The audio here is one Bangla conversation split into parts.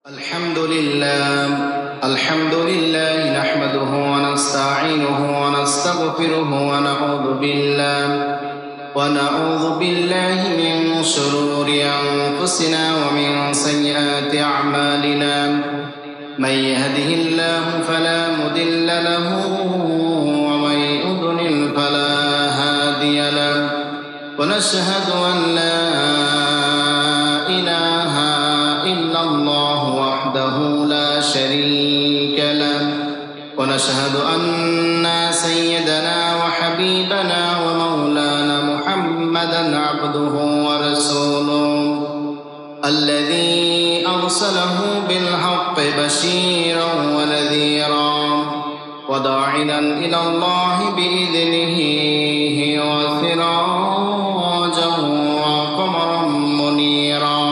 الحمد لله نحمده ونستعينه ونستغفره ونعوذ بالله من شرور أنفسنا ومن سيئات أعمالنا من يهده الله فلا مضل له ومن يضلل فلا هادي له ونشهد أن لا إله إلا الله وحده لا شريك له ونشهد أن سيدنا وحبيبنا ومولانا محمدا عبده ورسوله الذي أرسله بالحق بشيرا ونذيرا وداعيا إلى الله بإذنه وسراجا وقمرا منيرا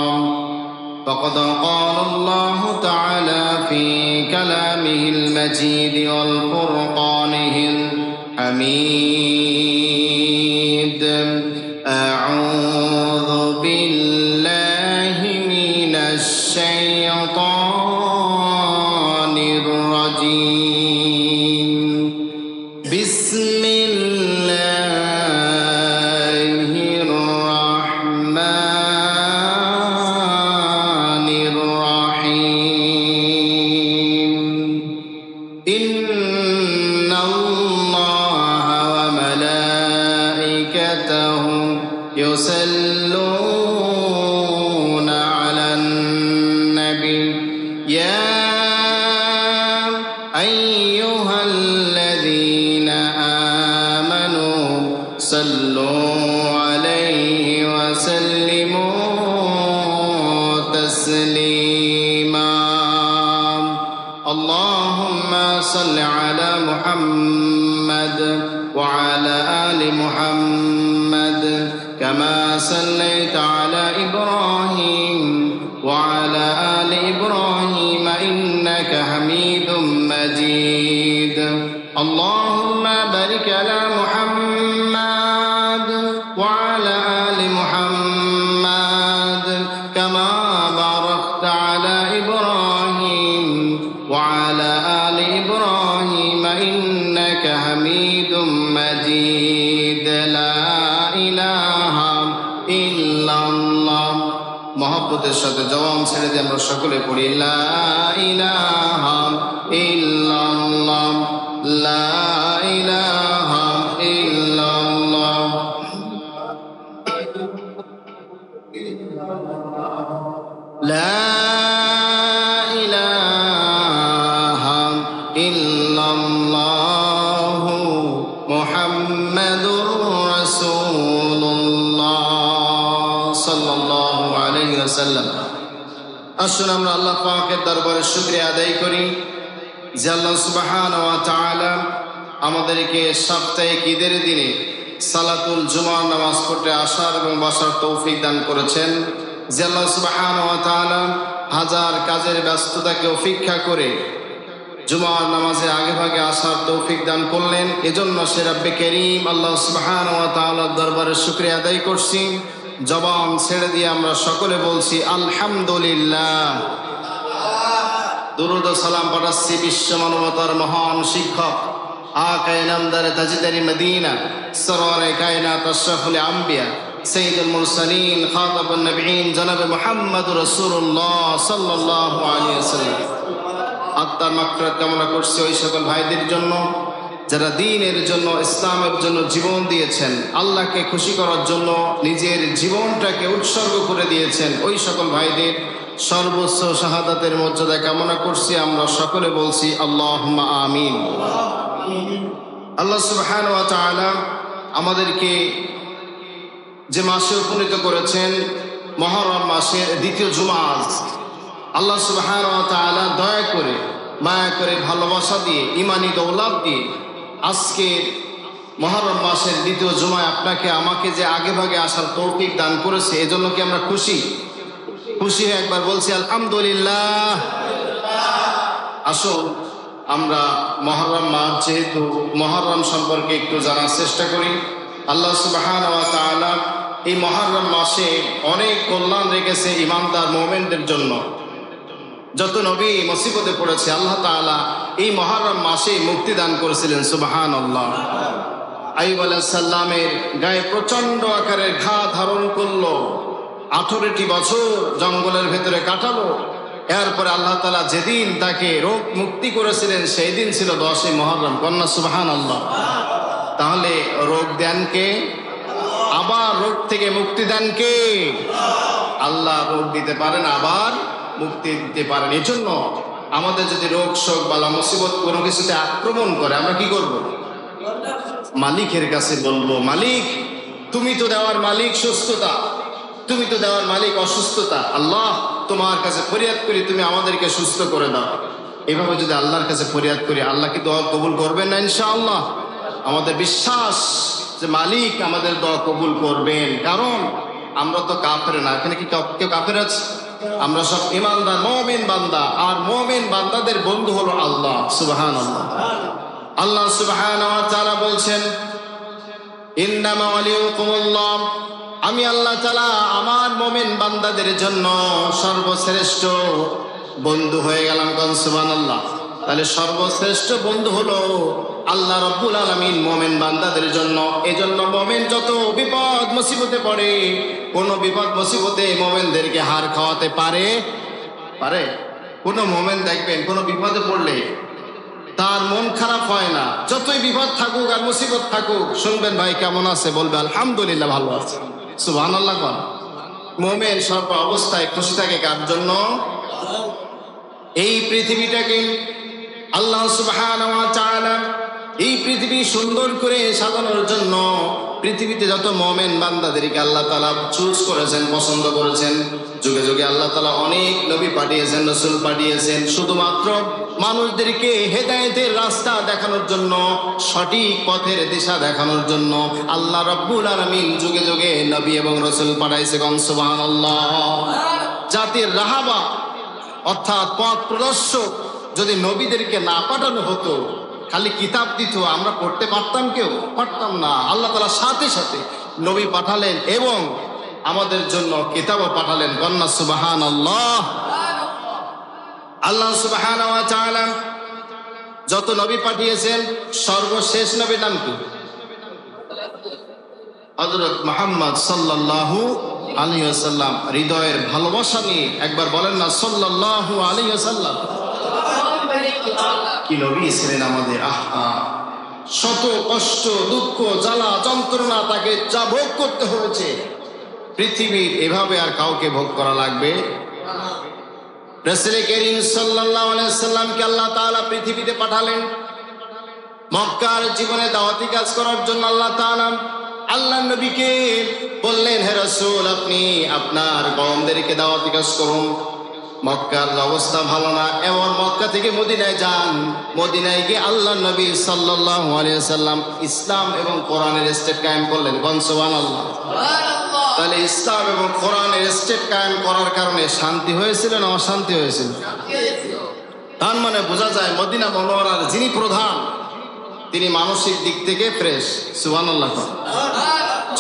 فقد قال الله تعالى في كلامه المجيد والفرقانه الحميد أعوذ بالله من الشيطان الرجيم بسم الله الرحمن الرحيم إن الله وملائكته يصلون على النبي يا أيها الذين آمنوا صلوا عليه وسلموا تسليما اللهم صل على محمد وعلى آل محمد كما صليت على إبراهيم وعلى آل إبراهيم إنك حميد مجيد اللهم بارك على محمد وعلى آل محمد كما باركت على إبراهيم وعلى آل إبراهيم إنك حميد مجيد لا إله إلا الله মহব্বতের সাথে জবান ছেড়ে দিয়ে আমরা সকলে পড়ি লা ইলাহা ইল্লাল্লাহ লা ইলাহা ইল্লাল্লাহ লা ইলাহা ইল্লাল্লাহ মুহাম্মাদুর রাসূলুল্লাহ সাল্লাল্লাহু আলাইহি ওয়াসাল্লাম। আসুন আমরা আল্লাহ পাকের দরবারে শুকরিয়া আদায় করি যে আল্লাহ সুবহানাহু ওয়া তাআলা আমাদেরকে সাপ্তাহিক ঈদের দিনে সালাতুল জুমার নামাজ পড়তে আসার এবং বসার তৌফিক দান করেছেন। যে আল্লাহ সুবহানাহু ওয়া তাআলা হাজার কাজের ব্যস্ততাকে উপেক্ষা করে জুমার নামাজে আগে ভাগে আসার তৌফিক দান করলেন, এজন্য সে রব্বে করিম আল্লাহ সুবহানাহু ওয়া তাআলার দরবারে শুকরিয়া আদায় করছি। জবান ছেড়ে দিয়ে আমরা সকলে বলছি আলহামদুলিল্লাহ। দুরূদ ও সালাম পাঠাচ্ছি বিশ্ব মানবতার মহান শিক্ষক আকায়ে নামদার তাজদারি মদিনা সরওয়ারে কায়নাত আশরাফুল আম্বিয়া সাইয়্যিদুল মুরসালিন খাতাবুন নবিয়্যিন জনাবে মুহাম্মদুর রাসূলুল্লাহ সাল্লাল্লাহু আলাইহি ওয়াসাল্লাম। আত্মার মাগফিরাত কামনা করছি ওই সকল ভাইদের জন্য যারা দ্বীনের জন্য ইসলামের জন্য জীবন দিয়েছেন, আল্লাহকে খুশি করার জন্য নিজের জীবনটাকে উৎসর্গ করে দিয়েছেন, ওই সকল ভাইদের সর্বোচ্চ শাহাদাতের মর্যাদা কামনা করছি। আমরা সকলে বলছি আল্লাহুম্মা আমিন। আল্লাহ সুবহানাহু ওয়া তাআলা আমাদেরকে যে মাসে উপনীত করেছেন মুহররম মাসের দ্বিতীয় জুমা আজ, আল্লাহ সুবহানাহু ওয়া তাআলা দয়া করে মায়া করে ভালোবাসা দিয়ে ঈমানি দৌলত দিয়ে আজকে মুহররম মাসের দ্বিতীয় জুমায় আপনাকে আমাকে যে আগে ভাগে আসার তৌফিক দান করেছে, এজন্য কি আমরা খুশি? খুশি হয়ে একবার বলছি আলহামদুলিল্লাহ। আসুন আমরা মুহররম মাস যেহেতু মুহররম সম্পর্কে একটু জানার চেষ্টা করি। আল্লাহ সুবহানাহু ওয়া তাআলা এই মুহররম মাসে অনেক কল্যাণ রেখেছে ইমানদার মুমিনদের জন্য। যত নবী মুসিবতে পড়েছে আল্লাহ তাআলা এই মুহররম মাসে মুক্তি দান করেছিলেন। সুবহানাল্লাহ। আইয়ুব আলাইহিস সালামের গায়ে প্রচন্ড আকারের ঘা ধারণ করলো, 18টি বছর জঙ্গলের ভেতরে কাটালো। এরপরে আল্লাহ তাআলা যেদিন তাকে রোগ মুক্তি করেছিলেন সেই দিন ছিল 10 মুহররম। কন্যা সুবহানাল্লাহ। তাহলে রোগ দেন কে? আবার রোগ থেকে মুক্তি দেন কে? আল্লাহ রোগ দিতে পারেন, আবার মুক্তি দিতে পারেন। এই জন্য আমাদের যদি রোগ শোক বালা মুসিবত কোনো কিছুতে আক্রমণ করে আমরা কি করব? মালিকের কাছে বলবো, মালিক তুমি তো দেওয়ার মালিক সুস্থতা, তুমি তো দেওয়ার মালিক অসুস্থতা। আল্লাহ তোমার কাছে ফরিয়াদ করি তুমি আমাদেরকে সুস্থ করে দাও। এভাবে যদি আল্লাহর কাছে ফরিয়াদ করি আল্লাহ কি দোয়া কবুল করবেন না? ইনশাআল্লাহ। আমাদের বিশ্বাস যে মালিক আমাদের দোয়া কবুল করবেন, কারণ আমরা তো কাফের না। এখানে কি কেউ কাফের আছে? আমরা সব ঈমানদার মুমিন বান্দা, আর মুমিন বান্দাদের বন্ধু হলো আল্লাহ। সুবহানাল্লাহ। আল্লাহ সুবহানাহু ওয়া তাআলা বলছেন, ইন্নামা ওয়ালিয়ুকুমুল্লাহ, আমি আল্লাহ তাআলা আমার মুমিন বান্দাদের জন্য সর্বশ্রেষ্ঠ বন্ধু হয়ে গেলাম। কোন সুবহানাল্লাহ। তাহলে সর্বশ্রেষ্ঠ বন্ধু হলো আল্লাহ রাব্বুল আলামিন মুমিন বান্দাদের জন্য। এজন্য মুমিন যত বিপদ মুসিবতে পড়ে, কোন বিপদ মুসিবতে মুমিনদেরকে হার খাওয়াতে পারে? কোন মুমিন দেখবেন কোন বিপদে পড়লে তার মন খারাপ হয় না। যতই বিপদ থাকুক আর মুসিবত থাকুক, শুনবেন ভাই কেমন আছে, বলবে আলহামদুলিল্লাহ ভালো আছে। সুবহানাল্লাহ। মুমিন সর্ব অবস্থায় খুশি থাকে কার জন্য? এই পৃথিবীটাকে আল্লাহ সুবহানাহু ওয়া তাআলা এই পৃথিবী সুন্দর করে সাজানোর জন্য পৃথিবীতে যত মুমিন বান্দাদেরকে আল্লাহ তাআলা চুজ করেছেন, পছন্দ করেছেন। যুগে যুগে আল্লাহ তাআলা অনেক নবী পাঠিয়েছেন, রাসূল পাঠিয়েছেন, শুধুমাত্র মানুষদেরকে হেদায়েতের রাস্তা দেখানোর জন্য, সঠিক পথের দিশা দেখানোর জন্য আল্লাহ রাব্বুল আলামিন যুগে যুগে নবী এবং রাসূল পাঠাইছেন। সুবহানাল্লাহ। জাতির রাহাবা অর্থাৎ পথ প্রদর্শক যদি নবীদেরকে না পাঠানো হতো, খালি কিতাব দিত, আমরা পড়তে পারতাম? কেউ পারতাম না। আল্লাহ তাআলা সাথে সাথে নবী পাঠালেন এবং আমাদের জন্য কিতাবও পাঠালেন। কন্যা সুবহানাল্লাহ। আল্লাহ সুবহানাহু ওয়া তাআলা যত নবী পাঠিয়েছেন সর্বশেষ নবীর নাম কি? হযরত মুহাম্মদ সাল্লাল্লাহু আলাইহি ওয়াসাল্লাম। হৃদয়ের ভালোবাসা নিয়ে একবার বলেন না সাল্লাল্লাহু আলাইহি ওয়াসাল্লাম। কি নবী ছিলেন আমাদের! আহা, শত কষ্ট, দুঃখ, জ্বালা, যন্ত্রণা তাকে যা ভোগ করতে হয়েছে পৃথিবীর এভাবে আর কাউকে ভোগ করা লাগবে। রাসূল করিম সাল্লাল্লাহু আলাইহি সাল্লামকে আল্লাহ তাআলা পৃথিবীতে পাঠালেন মক্কার জীবনে দাওয়াতি কাজ করার জন্য। আল্লাহ তাআলা আল্লাহ নবীকে বললেন, হে রাসূল আপনি আপনার কওমদেরকে দাওয়াতি কাজ করুন। মক্কার অবস্থা ভালো না, এবং মক্কা থেকে মদিনায় যান। মদিনায় গিয়ে আল্লাহ নবী সাল্লাল্লাহু আলাইহি ওয়াসাল্লাম ইসলাম এবং কোরআনের স্টেট কায়েম করলেন। কোন সুবহানাল্লাহ। তাহলে ইসলাম এবং কোরআনের স্টেট কায়েম করার কারণে শান্তি হয়েছিল না অশান্তি হয়েছিল? তার মানে বোঝা যায় মদিনা মুনাওয়ারার যিনি প্রধান তিনি মানসিক দিক থেকে ফ্রেশ। সুবহানাল্লাহ।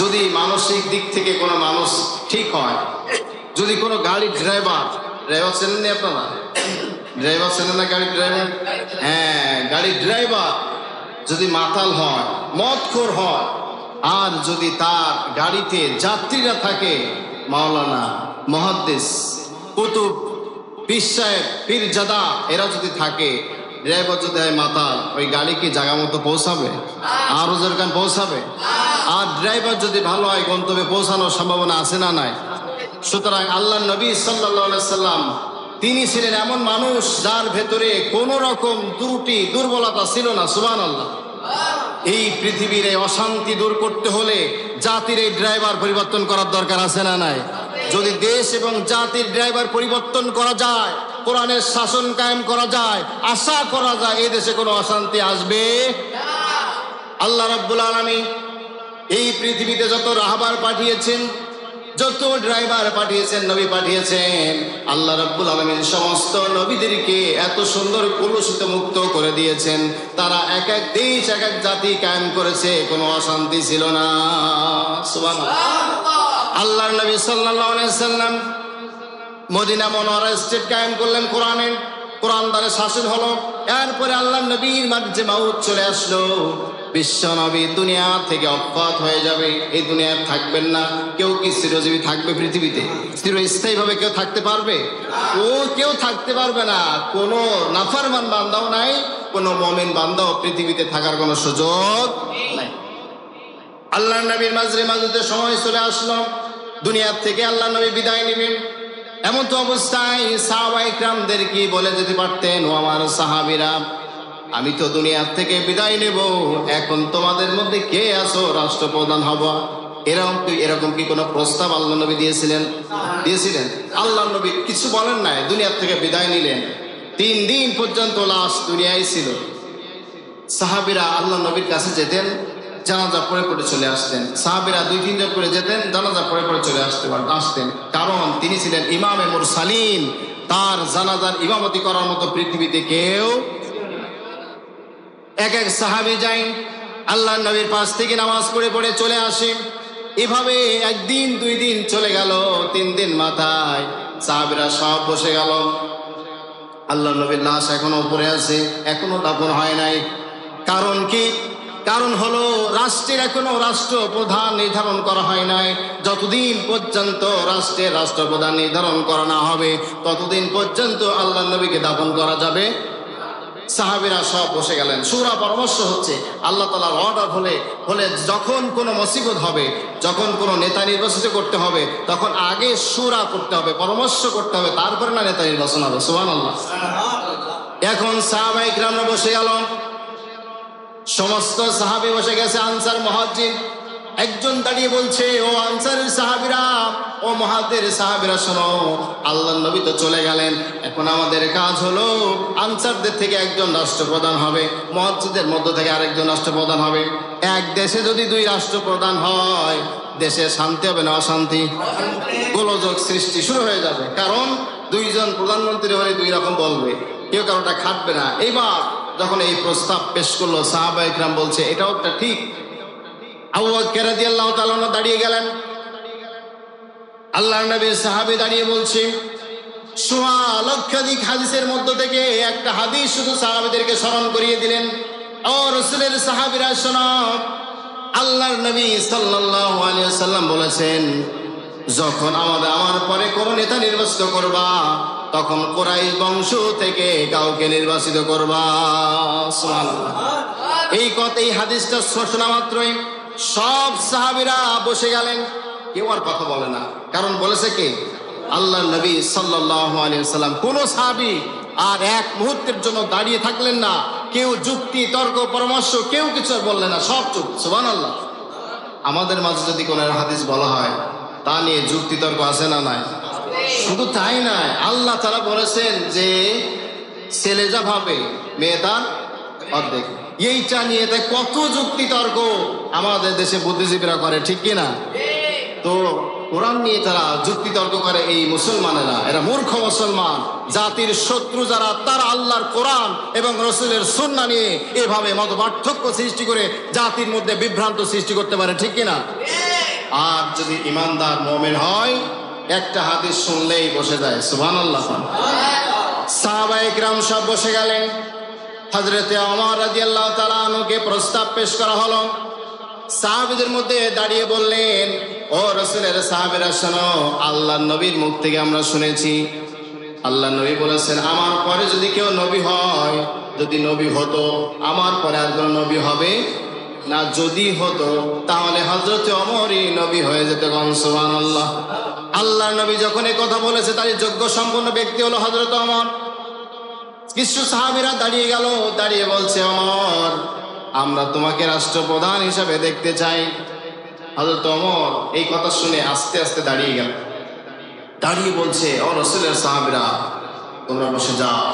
যদি মানসিক দিক থেকে কোনো মানুষ ঠিক হয়, যদি কোনো গাড়ির ড্রাইভার চেনেন না আপনারা? ড্রাইভার চেনেন না? গাড়ির ড্রাইভার, হ্যাঁ, গাড়ির ড্রাইভার যদি মাতাল হয়, মদখোর হয়, আর যদি তার গাড়িতে যাত্রীরা থাকে মাওলানা, মুহাদ্দিস, কুতুব, পীর সাহেব, পীরজাদা, এরা যদি থাকে, ড্রাইভার যদি হয় মাতাল, ওই গাড়ি কি জায়গা মতো পৌঁছাবে? আরো যেরকম পৌঁছাবে? আর ড্রাইভার যদি ভালো হয় গন্তব্যে পৌঁছানোর সম্ভাবনা আছে না নাই? সুতরাং আল্লাহ নবী সাল্লাল্লাহু আলাইহি সাল্লাম তিনি ছিলেন এমন মানুষ যার ভেতরে কোন রকম ত্রুটি দুর্বলতা ছিল না। সুবহানাল্লাহ। এই পৃথিবীর এই অশান্তি দূর করতে হলে জাতির এই ড্রাইভার পরিবর্তন করার দরকার আছে না নাই? যদি দেশ এবং জাতির ড্রাইভার পরিবর্তন করা যায়, কোরআনের শাসন কায়েম করা যায়, আশা করা যায় এই দেশে কোনো অশান্তি আসবে না। আল্লাহ রাব্বুল আলামিন এই পৃথিবীতে যত রাহবার পাঠিয়েছেন, যত ড্রাইভার পাঠিয়েছেন, নবী পাঠিয়েছেন, আল্লাহ রাব্বুল আলামিন সমস্ত নবীদেরকে এত সুন্দর কলুষিত মুক্ত করে দিয়েছেন। তারা এক এক দেশ, এক এক জাতি কায়েম করেছে, কোনো অশান্তি ছিল না। সুবহানাল্লাহ। আল্লাহর নবী সাল্লাল্লাহু আলাইহি সাল্লাম মদিনা মনোয়ারা স্টেট কায়েম করলেন কোরআনের, কোরআন দ্বারা শাসন হলো। এরপরে আল্লাহ নবীর মাঝে মাউত চলে আসলো। বিশ্ব নবী দুনিয়া থেকে অজ্ঞাত হয়ে যাবে, এই দুনিয়ার থাকবেন না। কেউ কি চিরজীবী থাকবে পৃথিবীতে? চিরস্থায়ী ভাবে কেউ থাকতে পারবে? কেউ থাকতে পারবে না। কোনো নাফরমান বান্দাও নাই, কোনো মুমিন বান্দাও পৃথিবীতে থাকার কোনো সুযোগ নাই। আল্লাহ নবীর মাঝে সময় চলে আসলো, দুনিয়ার থেকে আল্লাহ নবী বিদায় নেবেন। এমন তো অবস্থায় সাহাবায়ে কিরামদের কি বলে যেতে পারতেন, ও আমার সাহাবীরা, আমি তো দুনিয়ার থেকে বিদায় নেব, এখন তোমাদের মধ্যে কে আছো রাষ্ট্রপ্রধান হব? এরকম কি কোনো প্রস্তাব আল্লাহ নবী দিয়েছিলেন? আল্লাহ নবী কিছু বলেন নাই, দুনিয়ার থেকে বিদায় নিলেন। 3 দিন পর্যন্ত লাশ দুনিয়ায় ছিল। সাহাবীরা আল্লাহ নবীর কাছে যেতেন, জানাজা পড়ে পড়ে চলে আসতেন। সাহাবীরা 2-3 জন করে যেতেন, জানাজা পড়ে পড়ে চলে আসতেন। কারণ তিনি ছিলেন ইমামে মুরসালিন, তার জানাজার ইমামতি করার মতো পৃথিবীতে কেউ। এক এক সাহাবী যাই, আল্লাহ নবীর পাশ থেকে নামাজ পড়ে পড়ে চলে আসে। এভাবে 1 দিন 2 দিন চলে গেল, 3 দিন মাথায় সাহাবীরা সব বসে গেল। আল্লাহ নবীর লাশ এখনো উপরে আছে, এখনো দাফন হয় নাই। কারণ কি? কারণ হলো রাষ্ট্রের এখনো রাষ্ট্রপ্রধান নির্ধারণ করা হয় নাই। যতদিন পর্যন্ত রাষ্ট্রের রাষ্ট্রপ্রধান নির্ধারণ করা না হবে, ততদিন পর্যন্ত আল্লাহ নবীকে দাফন করা যাবে। সাহাবীরা সব বসে গেলেন। শূরা পরামর্শ হচ্ছে আল্লাহ তাআলার অর্ডার হলে যখন কোনো মুসিবত হবে, যখন কোনো নেতা নির্বাচিত করতে হবে, তখন আগে শূরা করতে হবে, পরামর্শ করতে হবে, তারপরে না নেতা নির্বাচন হবে। সুবহানাল্লাহ। এখন সাহাবায়ে কিরামরা বসে গেল, সমস্ত সাহাবী বসে গেছে। আনসার মুহাজির একজন দাঁড়িয়ে বলছে, ও আনসারের সাহাবীরা, ও মুহাজিরের সাহাবীরা, শোনো, আল্লাহর নবী তো চলে গেলেন, এখন আমাদের কাজ হলো আনসারদের থেকে একজন রাষ্ট্রপ্রধান হবে, মুহাজিরদের মধ্য থেকে আরেকজন রাষ্ট্রপ্রধান হবে। এক দেশে যদি 2 রাষ্ট্রপ্রধান হয়, দেশে শান্তি হবে না অশান্তি? গোলযোগ সৃষ্টি শুরু হয়ে যাবে। কারণ 2 জন প্রধানমন্ত্রী হলে 2 রকম বলবে, কেউ কারোটা খাটবে না। এইবার যখন এই প্রস্তাব পেশ করলো, সাহাবায়ে কিরাম বলছে এটাও একটা ঠিক। আবু বকর রাদিয়াল্লাহু তাআলা দাঁড়িয়ে গেলেন। আল্লাহর নবীর সাহাবী দাঁড়িয়ে বলছে, সোয়া লক্ষাধিক হাদিসের মধ্য থেকে একটা হাদিস শুধু সাহাবীদেরকে স্মরণ করিয়ে দিলেন। ও রাসূলের সাহাবীরা শোনো, আল্লাহর নবী সাল্লাল্লাহু আলাইহি ওয়াসাল্লাম বলেছেন, যখন আমার পরে কোন নেতা নির্বাচিত করবা, তখন কুরাইশ বংশ থেকে কাউকে নির্বাচিত করবা। সুবহানাল্লাহ। এই হাদিসটা শোনা মাত্রই সব সাহাবীরা বসে গেলেন, কেউ আর কথা বলে না। কারণ বলেছে কে? আল্লাহর নবী সাল্লাল্লাহু আলাইহি ওয়াসাল্লাম। কোন সাহাবী আর এক মুহূর্তের জন্য দাঁড়িয়ে থাকলেন না, কেউ যুক্তি তর্ক পরামর্শ কেউ কিছু বললেন না, সব চুপ। সুবহানাল্লাহ। আমাদের মাঝে যদি কোনো হাদিস বলা হয়, তা নিয়ে যুক্তি তর্ক আছে না নাই? শুধু তাই নয়, আল্লাহ তাআলা বলেছেন যে ছেলে যা ভাবে মেয়ে তার অর্ধেক। এইটা নিয়ে তাই কত যুক্তি তর্ক আমাদের দেশে বুদ্ধিজীবীরা করে, ঠিক কিনা? তো কোরআন নিয়ে তারা যুক্তি তর্ক করে এই মুসলমানেরা, এরা মূর্খ মুসলমান। জাতির শত্রু যারা, তারা আল্লাহর কোরআন এবং রাসূলের সুন্নাহ নিয়ে এভাবে মতপার্থক্য সৃষ্টি করে জাতির মধ্যে বিভ্রান্ত সৃষ্টি করতে পারে, ঠিক কিনা? আর যদি ইমানদার মুমিন হয়, একটা হাদিস শুনলেই বসে যায়। সুবহানাল্লাহ। সাহাবায়ে কিরাম সব বসে গেলেন। হযরতে ওমর রাদিয়াল্লাহু তাআলা আনহুকে প্রস্তাব পেশ করা হলো। সাহাবীদের মধ্যে দাঁড়িয়ে বললেন, ও রাসূলের সাহাবীরা শোনো, আল্লাহর নবীর মুখ থেকে আমরা শুনেছি, আল্লাহর নবী বলেছেন, আমার পরে যদি কেউ নবী হয়, যদি নবী হতো, আমার পরে আর কোনো নবী হবে না। যদি হতো তাহলে হযরতে ওমরই নবী হয়ে যেত। সুবহানাল্লাহ। আল্লাহর নবী যখন এই কথা বলেছে, তার যোগ্য সম্পন্ন ব্যক্তি হলো হযরত ওমর। কিছু সাহাবীরা দাঁড়িয়ে গেল, দাঁড়িয়ে বলছে, ওমর, আমরা তোমাকে রাষ্ট্রপ্রধান হিসাবে দেখতে চাই। হযরত ওমর এই কথা শুনে আস্তে আস্তে দাঁড়িয়ে গেল, দাঁড়িয়ে বলছে, ও রাসূলের সাহাবীরা, তোমরা বসে যাও।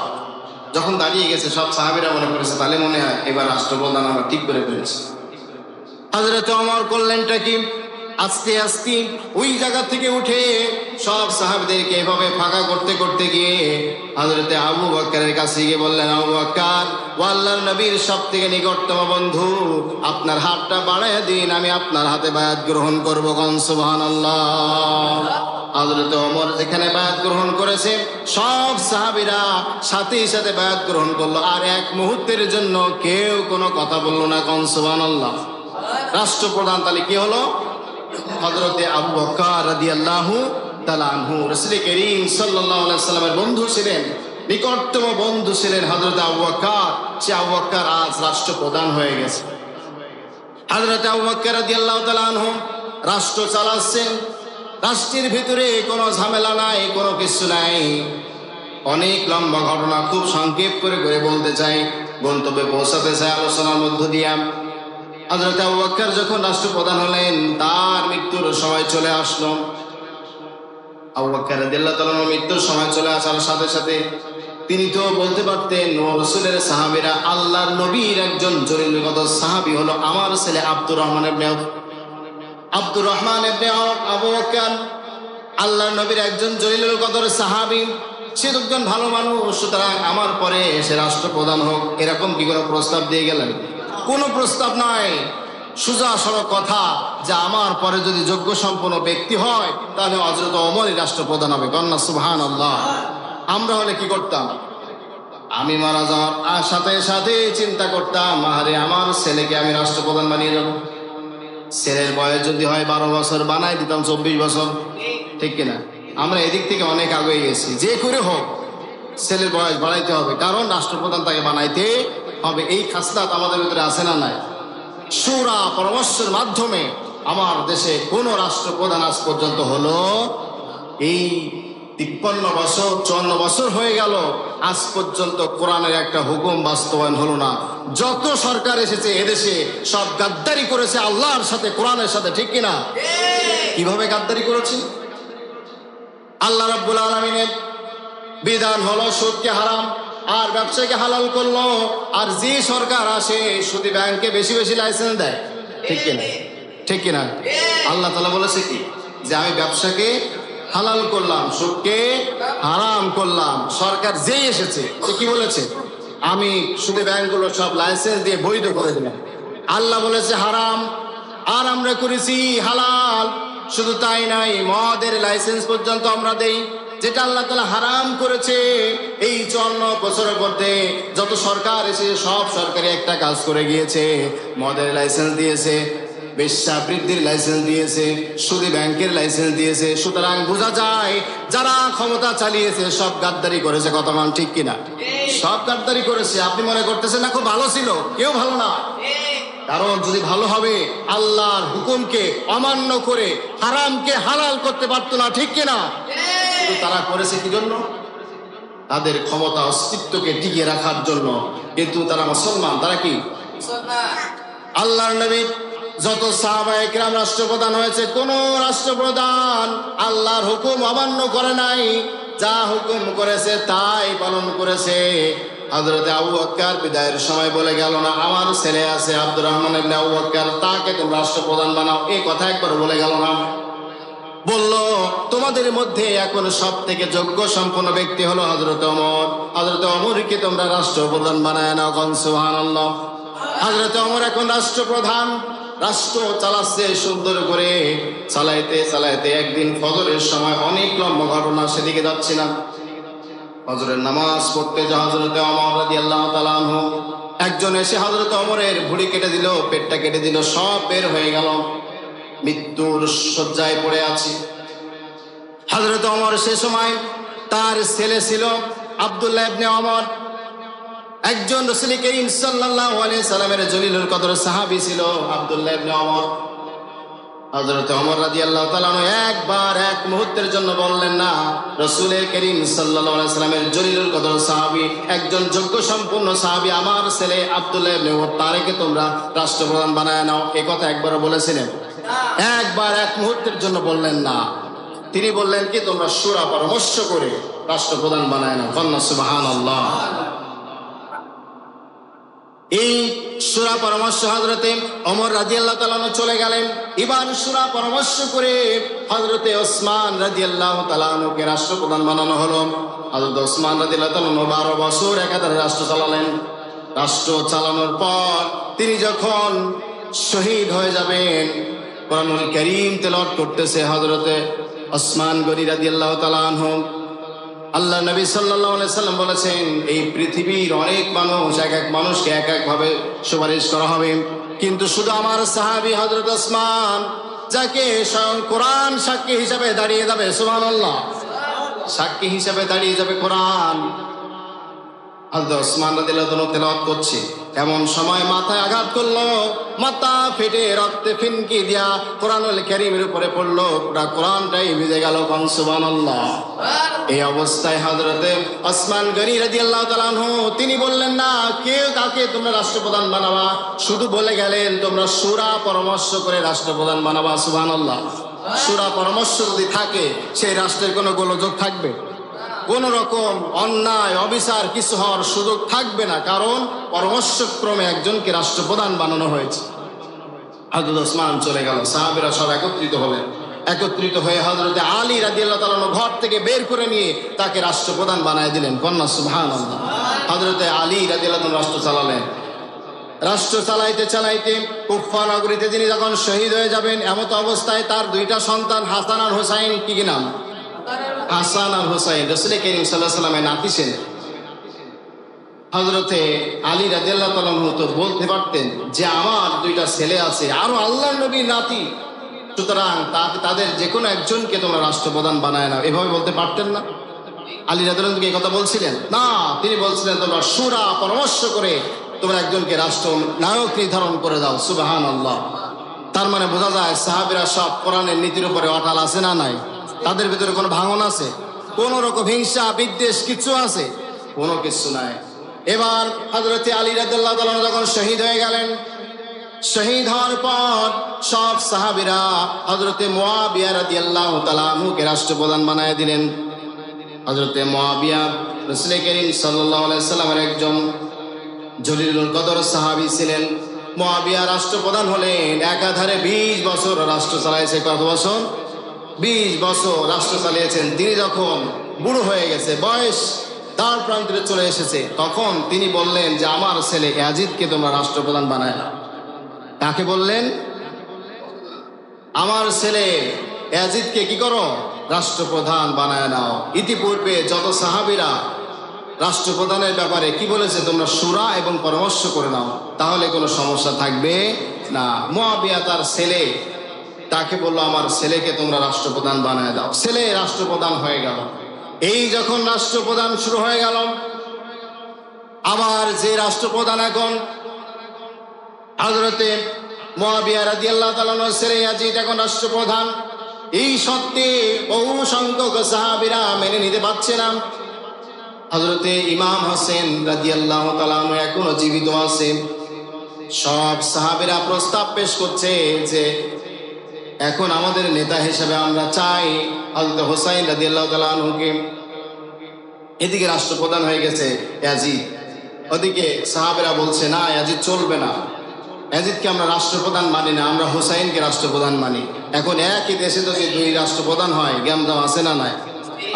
যখন দাঁড়িয়ে গেছে, সব সাহাবীরা মনে করেছে তাহলে মনে হয় এবার রাষ্ট্রপ্রধান আমরা ঠিক করে ফেলেছি। হযরত ওমর করলেনটা কি, আস্তে আস্তে ওই জায়গা থেকে উঠে সব সাহাবীদেরকে এভাবে ফাঁকা করতে করতে গিয়ে হযরতে আবু বকরের কাছে গিয়ে বললেন, আবু বকর, ও আল্লাহর নবীর সবথেকে নিকটতম বন্ধু, আপনার হাতটা বাড়ায় দিন, আমি আপনার হাতে বায়াত গ্রহণ করব। কোন সুবহানাল্লাহ। হযরতে ওমর এখানে বায়াত গ্রহণ করেছে, সব সাহাবীরা সাথে সাথে বায়াত গ্রহণ করলো, আর এক মুহূর্তের জন্য কেউ কোনো কথা বললো না। কোন সুবহানাল্লাহ। রাষ্ট্রপ্রধান তাহলে কি হলো? হযরতে আবু বকর রাদিয়াল্লাহু তাআলা আনহু। রাসূল করিম সাল্লাল্লাহু আলাইহি সাল্লামের বন্ধু ছিলেন, নিকটতম বন্ধু ছিলেন হযরতে আবু বকর। সে আবু বকর আজ রাষ্ট্রপ্রধান হয়ে গেছে। হযরতে আবু বকর রাদিয়াল্লাহু তাআলা আনহু রাষ্ট্র চালাচ্ছেন। রাষ্ট্রের ভিতরে কোনো ঝামেলা নাই, কোনো কিছু নাই। অনেক লম্বা ঘটনা খুব সংক্ষেপ করে করে বলতে চাই, গন্তব্যে পৌঁছাতে চাই আলোচনার মধ্য দিয়ে। হযরত আবু বকর যখন রাষ্ট্রপ্রধান হলেন, তার মৃত্যুর সময় চলে আসলো। আবু বকর রাদিয়াল্লাহু তাআলা মৃত্যুর সময় চলে আসার সাথে সাথে তিনি তো বলতে পারতেন, ও রাসূলের সাহাবীরা, আল্লাহর নবীর একজন জলিলুল কদর সাহাবী হলো আমার ছেলে আব্দুর রহমান ইবনে আউফ। আব্দুর রহমান ইবনে আউফ, আবু বকর আল্লাহর নবীর একজন জলিলুল কদর সাহাবী, সে একজন ভালো মানুষ, সুতরাং আমার পরে সে রাষ্ট্রপ্রধান হোক, এরকম কি কোনো প্রস্তাব দিয়ে গেলেন? কোনো প্রস্তাব নাই। সোজা সরল কথা যে আমার পরে যদি যোগ্য সম্পন্ন ব্যক্তি হয় তাহলে হযরত ওমরই রাষ্ট্রপ্রধান হবে। কন্যা সুবহানাল্লাহ। আমরা হলে কি করতাম? আমি মারা যাওয়ার সাথে সাথে চিন্তা করতাম, আরে আমার ছেলেকে আমি রাষ্ট্রপ্রধান বানিয়ে দেব। ছেলের বয়স যদি হয় 12 বছর, বানাই দিতাম 24 বছর, ঠিক কিনা? আমরা এদিক থেকে অনেক আগে গেছি। যে করে হোক ছেলের বয়স বাড়াইতে হবে, কারণ রাষ্ট্রপ্রধান তাকে বানাইতে হবে। এই খাসলাত আমাদের ভিতরে আছে না নাই? শূরা পরামর্শের মাধ্যমে আমার দেশে কোন রাষ্ট্রপ্রধান আজ পর্যন্ত হলো? এই 53 বছর 54 বছর হয়ে গেল, আজ পর্যন্ত কোরআনের একটা হুকুম বাস্তবায়ন হলো না। যত সরকার এসেছে এদেশে সব গাদ্দারি করেছে আল্লাহর সাথে, কোরআনের সাথে, ঠিক কিনা? কিভাবে গাদ্দারি করেছে? আল্লাহ রাব্বুল আলামিনের বিধান হলো সুদকে হারাম আর ব্যবসাকে হালাল করলো, আর যে সরকার আসে সুদী ব্যাংকে বেশি বেশি লাইসেন্স দেয়, ঠিক কিনা? ঠিক কিনা? আল্লাহ তাআলা বলেছে কি, যে আমি ব্যবসাকে হালাল করলাম, সুদকে হারাম করলাম। সরকার যেই এসেছে সে কি বলেছে? আমি সুদী ব্যাংকগুলো সব লাইসেন্স দিয়ে বৈধ করে দিলাম। আল্লাহ বলেছে হারাম, আর আমরা করেছি হালাল। শুধু তাই নাই, মদের লাইসেন্স পর্যন্ত আমরা দেই, যেটা আল্লাহ তাআলা হারাম করেছে। এই 54 বছরের মধ্যে যত সরকার এসে সব সরকারি একটা কাজ করে গিয়েছে, মদের লাইসেন্স দিয়েছে, বেশ্যাবৃত্তির লাইসেন্স দিয়েছে, সুদী ব্যাংকের লাইসেন্স দিয়েছে। সুতরাং বোঝা যায় যারা ক্ষমতা চালিয়েছে সব গাদ্দারি করেছে। কতক্ষণ ঠিক কিনা? সব গাদ্দারি করেছে। আপনি মনে করতেছেন না খুব ভালো ছিল? কেউ ভালো না। কারণ যদি ভালো হবে আল্লাহর হুকুমকে অমান্য করে হারামকে হালাল করতে পারতো না, ঠিক কিনা? কিন্তু তারা করেছে কি জন্য? তাদের ক্ষমতা অস্তিত্বকে টিকিয়ে রাখার জন্য। কিন্তু তারা মুসলমান, তারা কি আল্লাহর নবী যত সাহাবায়ে কেরাম রাষ্ট্রপ্রধান হয়েছে, কোন রাষ্ট্রপ্রধান আল্লাহর হুকুম অমান্য করে নাই, যা হুকুম করেছে তাই পালন করেছে। হযরতে আবু বকর বিদায়ের সময় বলে গেল না, আমার ছেলে আছে আব্দুর রহমান ইবনে আবু বকর, তাকে তুমি রাষ্ট্রপ্রধান বানাও, এই কথা একবার বলে গেল না। বলল তোমাদের মধ্যে এখন সব থেকে যোগ্য সম্পন্ন ব্যক্তি হলো হযরত ওমর। হযরত ওমরকে তোমরা রাষ্ট্রপ্রধান বানায় নাও। কোন সুবহানাল্লাহ। হযরত ওমর এখন রাষ্ট্রপ্রধান, রাষ্ট্র চালাচ্ছে সুন্দর করে। চালাইতে চালাইতে একদিন ফজরের সময়, অনেক লম্বা ঘটনা, সেদিকে যাচ্ছি না। ফজরের নামাজ পড়তে যা হযরত ওমর রাদিয়াল্লাহু তাআলা আনহু, একজন এসে হযরত ওমরের ভুঁড়ি কেটে দিল, পেটটা কেটে দিল, সব বের হয়ে গেল। মৃত্যুর শয্যায় পড়ে আছে হযরত ওমর। সে সময় তার ছেলে ছিল আব্দুল্লাহ ইবনে ওমর, একজন রাসূল করিম সাল্লাল্লাহু আলাইহি সাল্লামের জলিলুল কদর সাহাবী ছিল আব্দুল্লাহ ইবনে ওমর। হযরত ওমর রাদিয়াল্লাহু তাআলা একবার এক মুহূর্তের জন্য বললেন না, রাসূল করিম সাল্লাল্লাহু আলাইহি সাল্লামের জলিলুল কদর সাহাবী, একজন যোগ্য সম্পন্ন সাহাবী, আমার ছেলে আব্দুল্লাহ ইবনে ওমর, তারকে তোমরা রাষ্ট্রপ্রধান বানায় নাও, এই কথা একবার বলেছিলেন? একবার এক মুহূর্তের জন্য বললেন না। তিনি বললেন কি, তোমরা শূরা পরামর্শ করে রাষ্ট্রপ্রধান বানায় নাও। কন্যা সুবহানাল্লাহ। এই সূরা পরামর্শ হযরতে ওমর রাদিয়াল্লাহু তাআলা আনহু চলে গেলেন। এবার সূরা পরামর্শ করে হযরতে ওসমান রাদিয়াল্লাহু তাআলা আনহুকে রাষ্ট্রপ্রধান বানানো হলো। হযরত ওসমান রাদিয়াল্লাহু তাআলা আনহু 12 বছর একাধারে রাষ্ট্র চালালেন। রাষ্ট্র চালানোর পর তিনি যখন শহীদ হয়ে যাবেন, কোরআনুল কারীম তেলাওয়াত করতেছে হযরতে ওসমান গনি রাদিয়াল্লাহু তাআলা আনহু। আল্লাহ নবী সাল্লাল্লাহু আলাইহি সাল্লাম বলেছেন, এই পৃথিবীর অনেক মানুষ এক এক মানুষকে এক এক ভাবে সুপারিশ করা হবে, কিন্তু শুধু আমার সাহাবী হযরত ওসমান, যাকে স্বয়ং কোরআন সাক্ষী হিসাবে দাঁড়িয়ে যাবে, সুবহানাল্লাহ, সাক্ষী হিসাবে দাঁড়িয়ে যাবে কোরআন। হযরত ওসমান রাদিয়াল্লাহু তাআলা তেলাওয়াত করছে, এমন সময় মাথায় আঘাত করলো, মাথা ফেটে রক্তে ফিনকি দিয়া কোরআনুল কারীমের উপরে পড়লো, পুরা কোরআনটাই ভিজে গেল, সুবহানাল্লাহ। এই অবস্থায় হযরতে ওসমান গনি রাদিয়াল্লাহু তাআলা আনহু তিনি বললেন না কেউ কাকে তোমরা রাষ্ট্রপ্রধান বানাবা, শুধু বলে গেলেন তোমরা সূরা পরামর্শ করে রাষ্ট্রপ্রধান বানাবা, সুবহানাল্লাহ। সূরা পরামর্শ যদি থাকে সেই রাষ্ট্রের কোনো গোলযোগ থাকবে, কোন রকম অন্যায় অবিচার কিছু হওয়ার সুযোগ থাকবে না, কারণ পরামর্শক্রমে একজনকে রাষ্ট্রপ্রধান বানানো হয়েছে। হযরত ওসমান চলে গেল, সাহাবীরা সব একত্রিত হলেন। একত্রিত হয়ে হযরতে আলী রাদিয়াল্লাহু তাআলা আনহু ঘর থেকে বের করে নিয়ে তাকে রাষ্ট্রপ্রধান বানায় দিলেন, কন্যা সুবহানাল্লাহ। হযরতে আলী রাদিয়াল্লাহু তাআলা রাষ্ট্র চালালেন। রাষ্ট্র চালাইতে চালাইতে কুফা নগরীতে তিনি যখন শহীদ হয়ে যাবেন, এমত অবস্থায় তার দুইটা সন্তান হাসান আর হুসাইন, কি কি নাম? হাসান আর হুসাইন রাসূল কারীম সাল্লাল্লাহু আলাইহি ওয়াসাল্লামের নাতি ছিলেন। হযরতে আলী রাদিয়াল্লাহু তাআলা আনহু তো বলতে পারতেন যে আমার দুইটা ছেলে আছে, আরো আল্লাহর নবীর নাতি, সুতরাং তাদের যে কোনো একজনকে তোমরা রাষ্ট্রপ্রধান বানায় নাও, এভাবে বলতে পারতেন না? আলী রাদিয়াল্লাহু তাআলা এই কথা বলছিলেন না, তিনি বলছিলেন তোমরা সূরা পরামর্শ করে তোমরা একজনকে রাষ্ট্র নায়ক নির্ধারণ করে দাও, সুবহানাল্লাহ। তার মানে বোঝা যায় সাহাবীরা সব কোরআনের নীতির উপরে অটল আছে না নাই? তাদের ভিতরে কোনো ভাঙন আছে? কোন রকম হিংসা বিদ্বেষ কিছু আছে? কোনো কিছু নাই। এবার হযরতে আলী রাদিয়াল্লাহু তাআলা যখন শহীদ হয়ে গেলেন, শহীদ হওয়ার পর সব সাহাবীরা হযরতে মুয়াবিয়া রাদিয়াল্লাহু তাআলা আনহুকে রাষ্ট্রপ্রধান বানায় দিলেন। হযরতে মুয়াবিয়া রাসূল কারীম সাল্লাল্লাহু আলাইহি সাল্লামের একজন জলিলুল কদর সাহাবী ছিলেন। মুয়াবিয়া রাষ্ট্রপ্রধান হলেন, একাধারে 20 বছর রাষ্ট্র চালাইছে। কত বছর? 20 বছর রাষ্ট্র চালিয়েছেন। তিনি যখন বুড়ো হয়ে গেছে, বয়স তার প্রান্তে চলে এসেছে, তখন তিনি বললেন যে আমার ছেলে ইয়াজিদকে তোমরা রাষ্ট্রপ্রধান বানায় নাও। তাকে বললেন আমার ছেলে ইয়াজিদকে কি করো? রাষ্ট্রপ্রধান বানায় নাও। ইতিপূর্বে যত সাহাবীরা রাষ্ট্রপ্রধানের ব্যাপারে কি বলেছে? তোমরা সূরা এবং পরামর্শ করে নাও, তাহলে কোনো সমস্যা থাকবে না। মুয়াবিয়া তার ছেলে, তাকে বললো আমার ছেলেকে তোমরা রাষ্ট্রপ্রধান বানায় দাও। ছেলে রাষ্ট্রপ্রধান হয়ে গেল। এই যখন রাষ্ট্রপ্রধান শুরু হয়ে গেল, আবার যে রাষ্ট্রপ্রধান এখন হযরতে মুয়াবিয়া রাদিয়াল্লাহু তাআলা আনহুর ছেলে ইয়াজিদ এখন রাষ্ট্রপ্রধান। এই সত্যি বহু সংখ্যক সাহাবীরা মেনে নিতে পারছে না। হযরতে ইমাম হোসেন রাদিয়াল্লাহু তাআলা আনহু এখনো জীবিত আছেন। সব সাহাবীরা প্রস্তাব পেশ করছে যে এখন আমাদের নেতা হিসেবে আমরা চাই হযরত হুসাইন রাদিয়াল্লাহু তাআলা আনহুকে। এদিকে রাষ্ট্রপ্রধান হয়ে গেছে ইয়াজিদ, ওদিকে সাহাবীরা বলছে না ইয়াজিদ চলবে না, ইয়াজিদকে আমরা রাষ্ট্রপ্রধান মানি না, আমরা হুসাইনকে রাষ্ট্রপ্রধান মানি। এখন একই দেশে যদি দুই রাষ্ট্রপ্রধান হয়, গ্যামজাম আছে না নাই?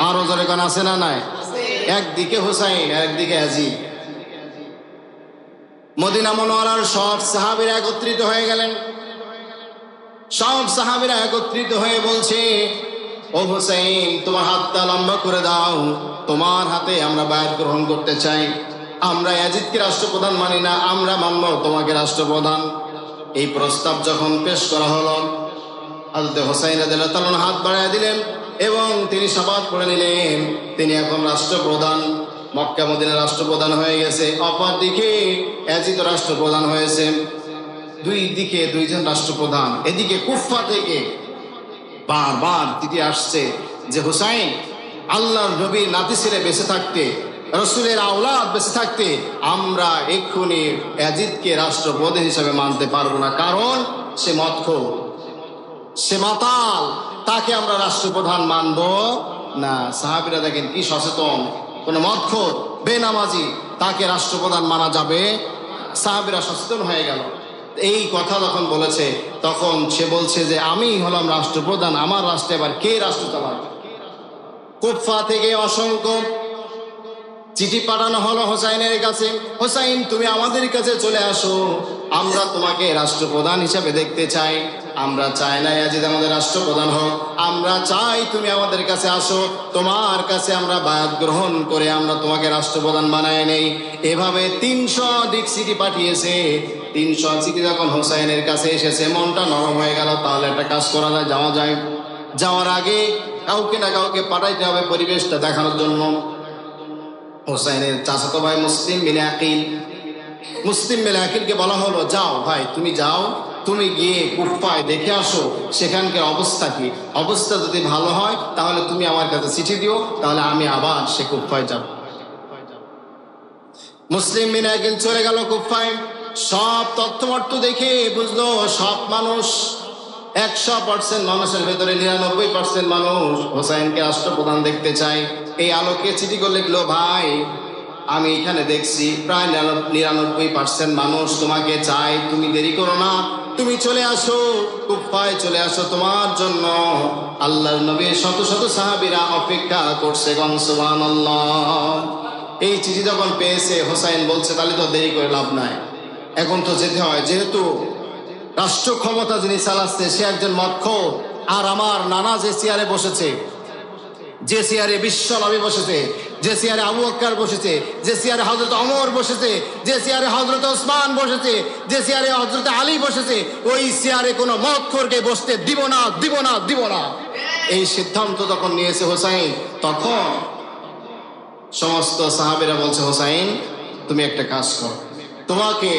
আরো জোরে কোন আছে না নাই? একদিকে হুসাইন, একদিকে ইয়াজিদ। মদিনা মুনাওয়ারার সব সাহাবীরা একত্রিত হয়ে গেলেন। সব সাহাবীরা একত্রিত হয়ে বলছে, ও হুসাইন তোমার হাতটা লম্বা করে দাও, তোমার হাতে আমরা বায়াত গ্রহণ করতে চাই। আমরা ইয়াজিদকে রাষ্ট্রপ্রধান মানি না, আমরা মানব তোমাকে রাষ্ট্রপ্রধান। এই প্রস্তাব যখন পেশ করা হলো, হযরত হুসাইন রাদিয়াল্লাহু তাআলা হাত বাড়ায় দিলেন এবং তিনি শপথ করে নিলেন তিনি এখন রাষ্ট্রপ্রধান। মক্কা মদিনা রাষ্ট্রপ্রধান হয়ে গেছে, অপরদিকে ইয়াজিদ রাষ্ট্রপ্রধান হয়েছে। দুই দিকে দুইজন রাষ্ট্রপ্রধান। এদিকে কুফা থেকে বারবার দিকে আসছে যে হুসাইন আল্লাহর নবীর নাতি ছেলে বেঁচে থাকতে, রাসূলের আওলাদ বেঁচে থাকতে আমরা এক্ষুনি ইয়াজিদকে রাষ্ট্রপ্রধান হিসেবে মানতে পারবো না, কারণ সে মদখোর, সে মাতাল, তাকে আমরা রাষ্ট্রপ্রধান মানব না। সাহাবীরা দেখেন কি সচেতন, কোন মদখোর বেনামাজি তাকে রাষ্ট্রপ্রধান মানা যাবে সাহাবীরা সচেতন হয়ে গেল। এই কথা যখন বলেছে তখন সে বলছে যে আমি হলাম রাষ্ট্রপ্রধান, আমার রাষ্ট্রে এবার কে রাষ্ট্র চালাবে? কুফা থেকে অসংখ্য চিঠি পাঠানো হলো হোসাইনের কাছে, হোসাইন তুমি আমাদের কাছে চলে আসো, আমরা তোমাকে রাষ্ট্রপ্রধান হিসাবে দেখতে চাই। আমরা চাই না ইয়াজিদ আমাদের রাষ্ট্রপ্রধান হোক, আমরা চাই তুমি আমাদের কাছে আসো, তোমার কাছে আমরা বায়াত গ্রহণ করে আমরা তোমাকে রাষ্ট্রপ্রধান বানায় নেই। এভাবে 300 অধিক চিঠি পাঠিয়েছে। 300 চিঠি যখন হোসাইনের কাছে এসেছে মনটা নরম হয়ে গেল, তাহলে একটা কাজ করা যায়, যাওয়া যায়। যাওয়ার আগে কাউকে না কাউকে পাঠাইতে হবে পরিবেশটা দেখানোর জন্য। হোসাইনের চাচাতো ভাই মুসলিম বিন আকিল, মুসলিম বিন আকিলকে বলা হলো যাও ভাই তুমি যাও, তুমি গিয়ে কুফায় দেখে আসো সেখানকার অবস্থা কি, অবস্থা যদি ভালো হয় তাহলে তুমি আমার কাছে চিঠি দিও, তাহলে আমি আবার সে কুফায় যাব। মুসলিম বিন আকিল চলে গেল কুফায়। সব তথ্যমর্থ দেখে বুঝলো সব মানুষ 100% মানুষের ভেতরে 99% মানুষ হোসাইনকে রাষ্ট্রপ্রধান দেখতে চায়। এই আলোকে চিঠিগুলো লিখলো, ভাই আমি এখানে দেখছি প্রায় 99% মানুষ তোমাকে চায়, তুমি দেরি করো না, তুমি চলে আসো কুফায়, চলে আসো, তোমার জন্য আল্লাহর নবীর শত শত সাহাবীরা অপেক্ষা করছে। গণ সুবহানাল্লাহ। এই চিঠি যখন পেয়েছে হোসাইন বলছে তাহলে তো দেরি করে লাভ নাই, এখন তো যেতে হয়, যেহেতু রাষ্ট্র ক্ষমতা যিনি চালাচ্ছে সে একজন মদখোর, আর আমার নানা যে চেয়ারে বসেছে, যে চেয়ারে বিশ্ব নবী বসেছে, যে চেয়ারে আবু বকর বসেছে, যে চেয়ারে হযরত ওমর বসেছে, যে চেয়ারে হযরত ওসমান বসেছে, যে চেয়ারে হযরত আলী বসেছে, ওই চেয়ারে কোনো মদখোরকে বসতে দিব না, দিব না, দিব না। এই সিদ্ধান্ত যখন নিয়েছে হোসাইন, তখন সমস্ত সাহাবীরা বলছে হোসাইন তুমি একটা কাজ করো, তোমাকে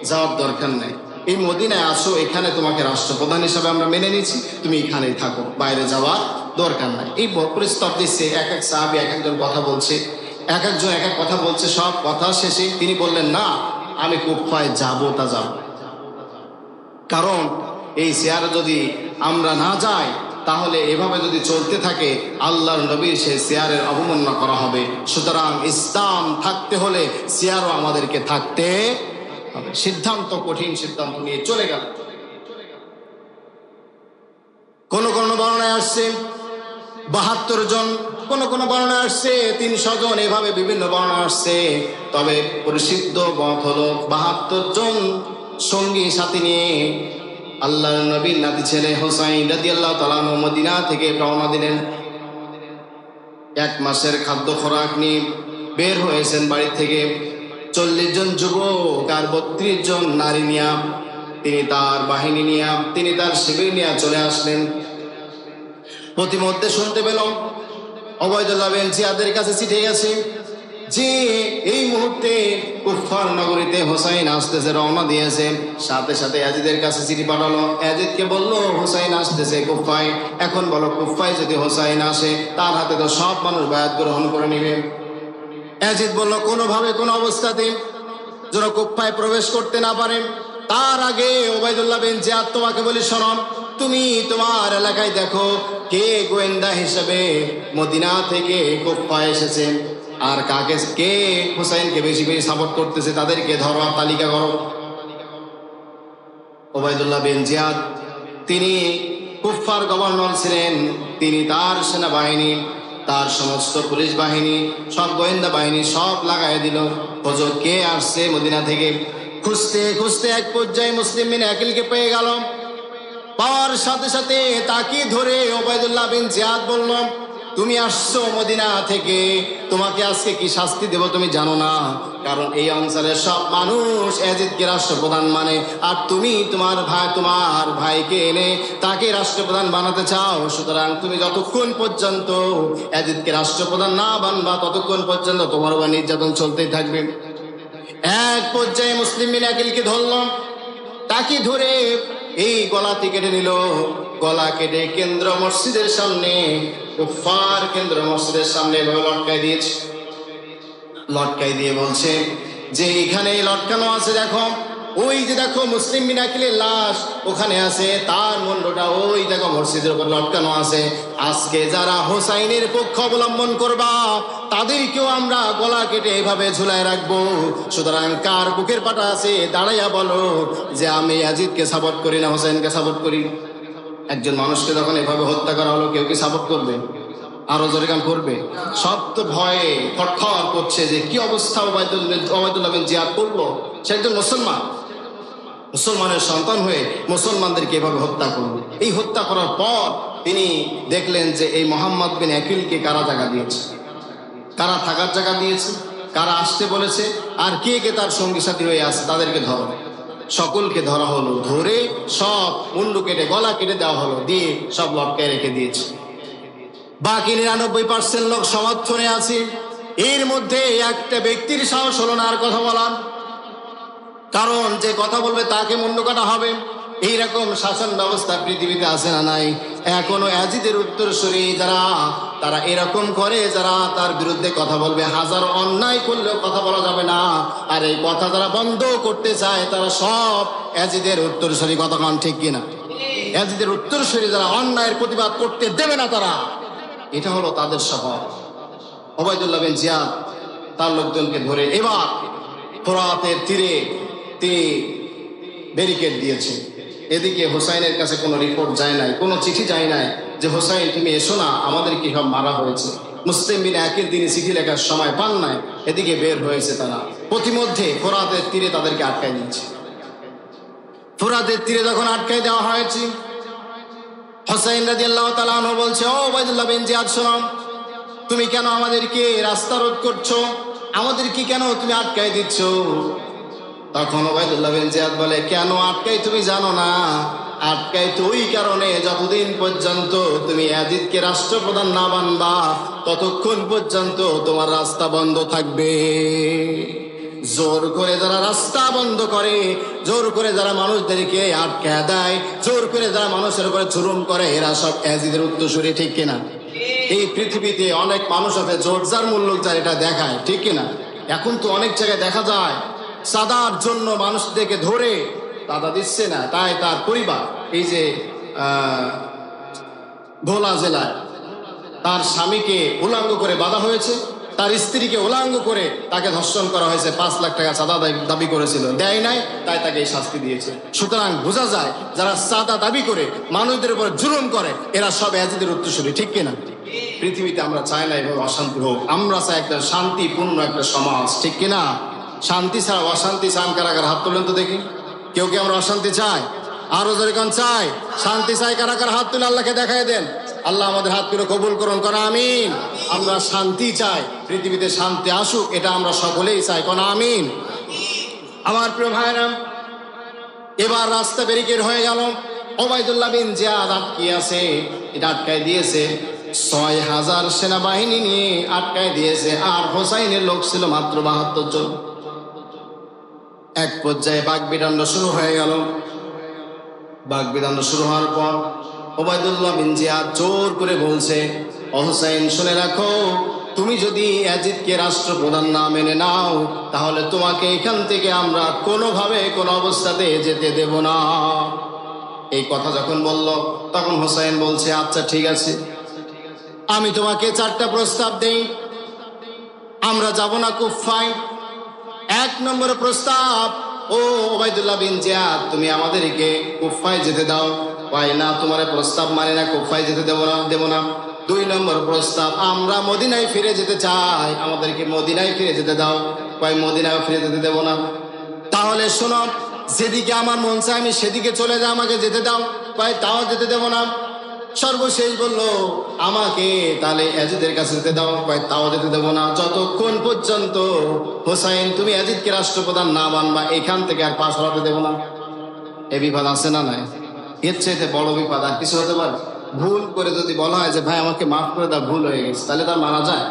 যাওয়ার দরকার নেই, এই মদিনায় আসো, এখানে তোমাকে রাষ্ট্রপ্রধান হিসাবে আমরা মেনে নিয়েছি, তুমি এখানেই থাকো, বাইরে যাওয়ার দরকার নাই। এই প্রস্তাব দিচ্ছে, এক এক সাহাবী এক একজন কথা বলছে, এক একজন এক এক কথা বলছে। সব কথা শেষে তিনি বললেন না আমি কুফায় যাবো, তা যাব, কারণ এই চেয়ারে যদি আমরা না যাই তাহলে এভাবে যদি চলতে থাকে আল্লাহর নবীর সেই চেয়ারের অবমাননা করা হবে। সুতরাং ইসলাম থাকতে হলে চেয়ারও আমাদেরকে থাকতে হবে। সিদ্ধান্ত, কঠিন সিদ্ধান্ত নিয়ে চলে গেল। কোন কোন বর্ণনায় আসছে 72 জন, কোন কোন বর্ণনায় আসছে 300 জন, এভাবে বিভিন্ন বর্ণনা আসছে। তবে প্রসিদ্ধ মত হলো 72 জন সঙ্গী সাথী নিয়ে আল্লাহর নবীর নাতি ছেলে হোসাইন রাদিয়াল্লাহু তাআলা আনহু মদিনা থেকে রওনা দিলেন। 1 মাসের খাদ্য খোরাক নিয়ে বের হয়েছেন বাড়ি থেকে। 40 জন যুবক আর 32 জন নারী নিয়ে তিনি তার বাহিনী নিয়ে, তিনি তার শিবির নিয়ে চলে আসলেন। প্রতিমধ্যে শুনতে পেলাম উবাইদুল্লাহ বিন জিয়াদের কাছে চিঠি গেছে যে এই মুহূর্তে কুফার নগরীতে হোসাইন আসতেছে, রওনা দিয়েছে। সাথে সাথে ইয়াজিদের কাছে চিঠি পাঠালো, ইয়াজিদকে বললো হোসাইন আসতেছে কুফায়, এখন বলো কুফায় যদি হোসাইন আসে তার হাতে তো সব মানুষ বায়াত গ্রহণ করে নেবে। ইয়াজিদ বলল কোনোভাবে কোনো অবস্থাতে যেন কুফায় প্রবেশ করতে না পারে, তার আগে উবাইদুল্লাহ বিন জিয়াদ তোমাকে বলি শোনো, তুমি তোমার এলাকায় দেখো কে গোয়েন্দা হিসেবে মদিনা থেকে কুফায় এসেছে, আর কাকে কে হুসাইনকে বেশি বেশি সাপোর্ট করতেছে তাদেরকে ধরো, তালিকা করো। উবাইদুল্লাহ বিন জিয়াদ তিনি কুফার গভর্নর ছিলেন, তিনি তার সেনাবাহিনী, তার সমস্ত পুলিশ বাহিনী, সব গোয়েন্দা বাহিনী সব লাগাই দিল খোঁজো কে আসছে মদিনা থেকে। খুঁজতে খুঁজতে এক পর্যায়ে মুসলিম বিন আকিলকে পেয়ে গেল। পাওয়ার সাথে সাথে তাকে ধরে উবাইদুল্লাহ বিন জিয়াদ বলল তুমি আসছো মদিনা থেকে, তোমাকে আজকে কি শাস্তি দেব তুমি জানো না? কারণ এই অঞ্চলের সব মানুষ ইয়াজিদকে রাষ্ট্রপ্রধান মানে, আর তুমি তোমার ভাইকে এনে তাকে রাষ্ট্রপ্রধান বানাতে চাও। সুতরাং তুমি যতক্ষণ পর্যন্ত ইয়াজিদকে রাষ্ট্রপ্রধান না বানবা ততক্ষণ পর্যন্ত তোমার উপর নির্যাতন চলতেই থাকবে। এক পর্যায়ে মুসলিম বিন আকিলকে ধরল, তাকে ধরে এই গলাটি কেটে নিল, গলা কেটে কেন্দ্র মসজিদের সামনে, কুফার কেন্দ্র মসজিদের সামনে লটকাই দিয়েছে। লটকাই দিয়ে বলছে যে এখানে লটকানো আছে দেখো, ওই যে দেখো মুসলিম বিন আকিলের লাশ, ওখানে আছে, তার মুন্ডটা ওই দেখো মসজিদের উপর লটকানো আছে। আজকে যারা হোসাইনের পক্ষ অবলম্বন করবা তাদেরকেও আমরা গলা কেটে এভাবে ঝুলায় রাখবো। সুতরাং কার বুকের পাটা আছে দাঁড়াইয়া বলো যে আমি ইয়াজিদকে সাপোর্ট করি না হোসাইনকে সাপোর্ট করি। একজন মানুষকে যখন এভাবে হত্যা করা হলো কেউ কি সাপোর্ট করবে? আরো জোরে গান করবে? সব তো ভয়ে খটখট করছে যে কি অবস্থা, ওবায়দুল্লাহ বিন জিয়াদ করলো। সে একজন মুসলমান, মুসলমানের সন্তান হয়ে মুসলমানদেরকে এভাবে হত্যা করলো। এই হত্যা করার পর তিনি দেখলেন যে এই মোহাম্মদ বিন আকিলকে কারা জায়গা দিয়েছে, কারা থাকার জায়গা দিয়েছে, কারা আসতে বলেছে, আর কে কে তার সঙ্গী সাথী হয়ে আছে তাদেরকে ধরো। সকলকে ধরা হলো, ধরে সব মুন্ডু কেটে গলা কেটে দেওয়া হলো, দিয়ে সব লটকায় রেখে দিয়েছে। বাকি 99% লোক সমর্থনে আছে। এর মধ্যে একটা ব্যক্তির সাহস হলো না আর কথা বলার, কারণ যে কথা বলবে তাকে মুন্ডু কাটা হবে। এইরকম শাসন ব্যবস্থা পৃথিবীতে আছে না নাই? এখনো ইয়াজিদের উত্তরসূরি যারা, তারা এরকম করে, যারা তার বিরুদ্ধে কথা বলবে, হাজার অন্যায় করলেও কথা বলা যাবে না। আর এই কথা যারা বন্ধ করতে চায় তারা সব ইয়াজিদের উত্তরসূরি। কথা কান ঠিক কিনা? ইয়াজিদের উত্তরসূরি যারা অন্যায়ের প্রতিবাদ করতে দেবে না, তারা, এটা হলো তাদের স্বভাব। ওবায়দুল্লাহ বিন জিয়াদ তার লোকজনকে ধরে এবার ফোরাতের তীরে তিনি ব্যারিকেড দিয়েছে। এদিকে হোসাইনের কাছে কোনো রিপোর্ট যায় নাই, কোনো চিঠি যায় নাই যে হোসাইন তুমি এসো না, আমাদের কি সব মারা হয়েছে। মুসলিম বিন আকিল তিনি চিঠি লেখার সময় পান নাই, এদিকে বের হয়েছে তারা। প্রতিমধ্যে ফোরাতের তীরে তাদেরকে আটকায় দিয়েছে। ফোরাতের তীরে যখন আটকায় দেওয়া হয়েছে, হোসাইন রাদিয়াল্লাহু তাআলা আনহু বলছে, ও ওবায়দুল্লাহ বিন জিয়াদ শোনো, তুমি কেন আমাদেরকে রাস্তা রোধ করছো, আমাদেরকে কেন তুমি আটকায় দিচ্ছ? তখন ওবায়দুল্লাহ বিন জিয়াদ বলে, কেন আটকাই তুমি জানো না? আটকাই তো ওই কারণে, যতদিন পর্যন্ত তুমি ইয়াজিদকে রাষ্ট্রপ্রধান না বানবা ততক্ষণ পর্যন্ত তোমার রাস্তা বন্ধ থাকবে। জোর করে যারা রাস্তা বন্ধ করে, জোর করে যারা মানুষদেরকে আটকায় দেয়, জোর করে যারা মানুষের উপরে জুলুম করে, এরা সব ইয়াজিদের উত্তরসূরি। ঠিক কিনা? এই পৃথিবীতে অনেক মানুষ আছে জোর যার মূল্য যার এটা দেখায়। ঠিক কিনা? এখন তো অনেক জায়গায় দেখা যায় চাঁদার জন্য মানুষদেরকে ধরে চাঁদা দিচ্ছে না, তাই তার পরিবার, এই যে ভোলা জেলায় তার স্বামীকে উলাঙ্গ করে বাধা হয়েছে, তার স্ত্রীকে উলাঙ্গ করে তাকে ধর্ষণ করা হয়েছে। 5 লাখ টাকা চাঁদা দাবি করেছিল, দেয় নাই, তাই তাকে এই শাস্তি দিয়েছে। সুতরাং বোঝা যায় যারা চাঁদা দাবি করে মানুষদের উপর জুলুম করে এরা সব ইয়াজিদের উত্তরসূরি। ঠিক কিনা? পৃথিবীতে আমরা চাই না এভাবে অশান্তি হোক, আমরা চাই একটা শান্তিপূর্ণ একটা সমাজ। ঠিক কিনা? শান্তি ছাড়া অশান্তি চান কারা কারা? হাত তুলেন তো দেখি। কেউ কি আমরা অশান্তি চাই? আরো যেরকম চাই শান্তি চাই কারা কারা? হাত তুলে আল্লাহকে দেখাই দেন। আল্লাহ আমাদের হাতগুলো কবুল করুন, করা আমিন। আমরা শান্তি চাই, পৃথিবীতে শান্তি আসুক, এটা আমরা সকলেই চাই, কোন আমিন। আমার প্রিয় ভাইরা, এবার রাস্তা ব্যারিকেড হয়ে গেল। ওবায়দুল্লাহ বিন জিয়াদ আটকে আছে, এটা আটকায় দিয়েছে। 6000 সেনাবাহিনী নিয়ে আটকায় দিয়েছে, আর হোসাইনের লোক ছিল মাত্র 72 জন। এক পর্যায়ে বাকবিদণ্ড শুরু হয়ে গেল। বাকবিদণ্ড শুরু হওয়ার পর ওবায়দুল্লাহ বিন জিয়াদ জোর করে বলছে, ও হোসাইন শুনে রাখো, তুমি যদি ইয়াজিদকে রাষ্ট্রপ্রধান না মেনে নাও তাহলে তোমাকে এখান থেকে আমরা কোনোভাবে কোনো অবস্থাতে যেতে দেব না। এই কথা যখন বলল তখন হোসাইন বলছে, আচ্ছা ঠিক আছে, আমি তোমাকে 4টা প্রস্তাব দেই, আমরা যাব না কুফায়। 1 নম্বর প্রস্তাব, ও ওবায়দুল্লাহ বিন জিয়াদ তুমি আমাদেরকে কুফায় যেতে দাও। পাই না, তোমার প্রস্তাব মানে না, কুফায় যেতে দেব না। 2 নম্বর প্রস্তাব, আমরা মদিনায় ফিরে যেতে চাই, আমাদেরকে মদিনায় ফিরে যেতে দাও। পাই মদিনায় ফিরে যেতে দেব না। তাহলে শোনো, যেদিকে আমার মন চায় আমি সেদিকে চলে যাও, আমাকে যেতে দাও। পাই তাও যেতে দেব না। সর্বশেষ বলল, আমাকে তাহলে ইয়াজিদের কাছে যেতে দাও। পাই তাও যেতে দেব না, যতক্ষণ পর্যন্ত হোসাইন তুমি ইয়াজিদকে রাষ্ট্রপ্রধান না বানবা এখান থেকে আর পা সরাতে দেব না। এ বিপদ আছে না নাই? এর চাইতে বড় বিপদ আর কিছু হতে পারে? ভুল করে যদি বলা হয় যে ভাই আমাকে মাফ করে দাও, ভুল হয়ে গেছে, তাহলে তার মারা যায়।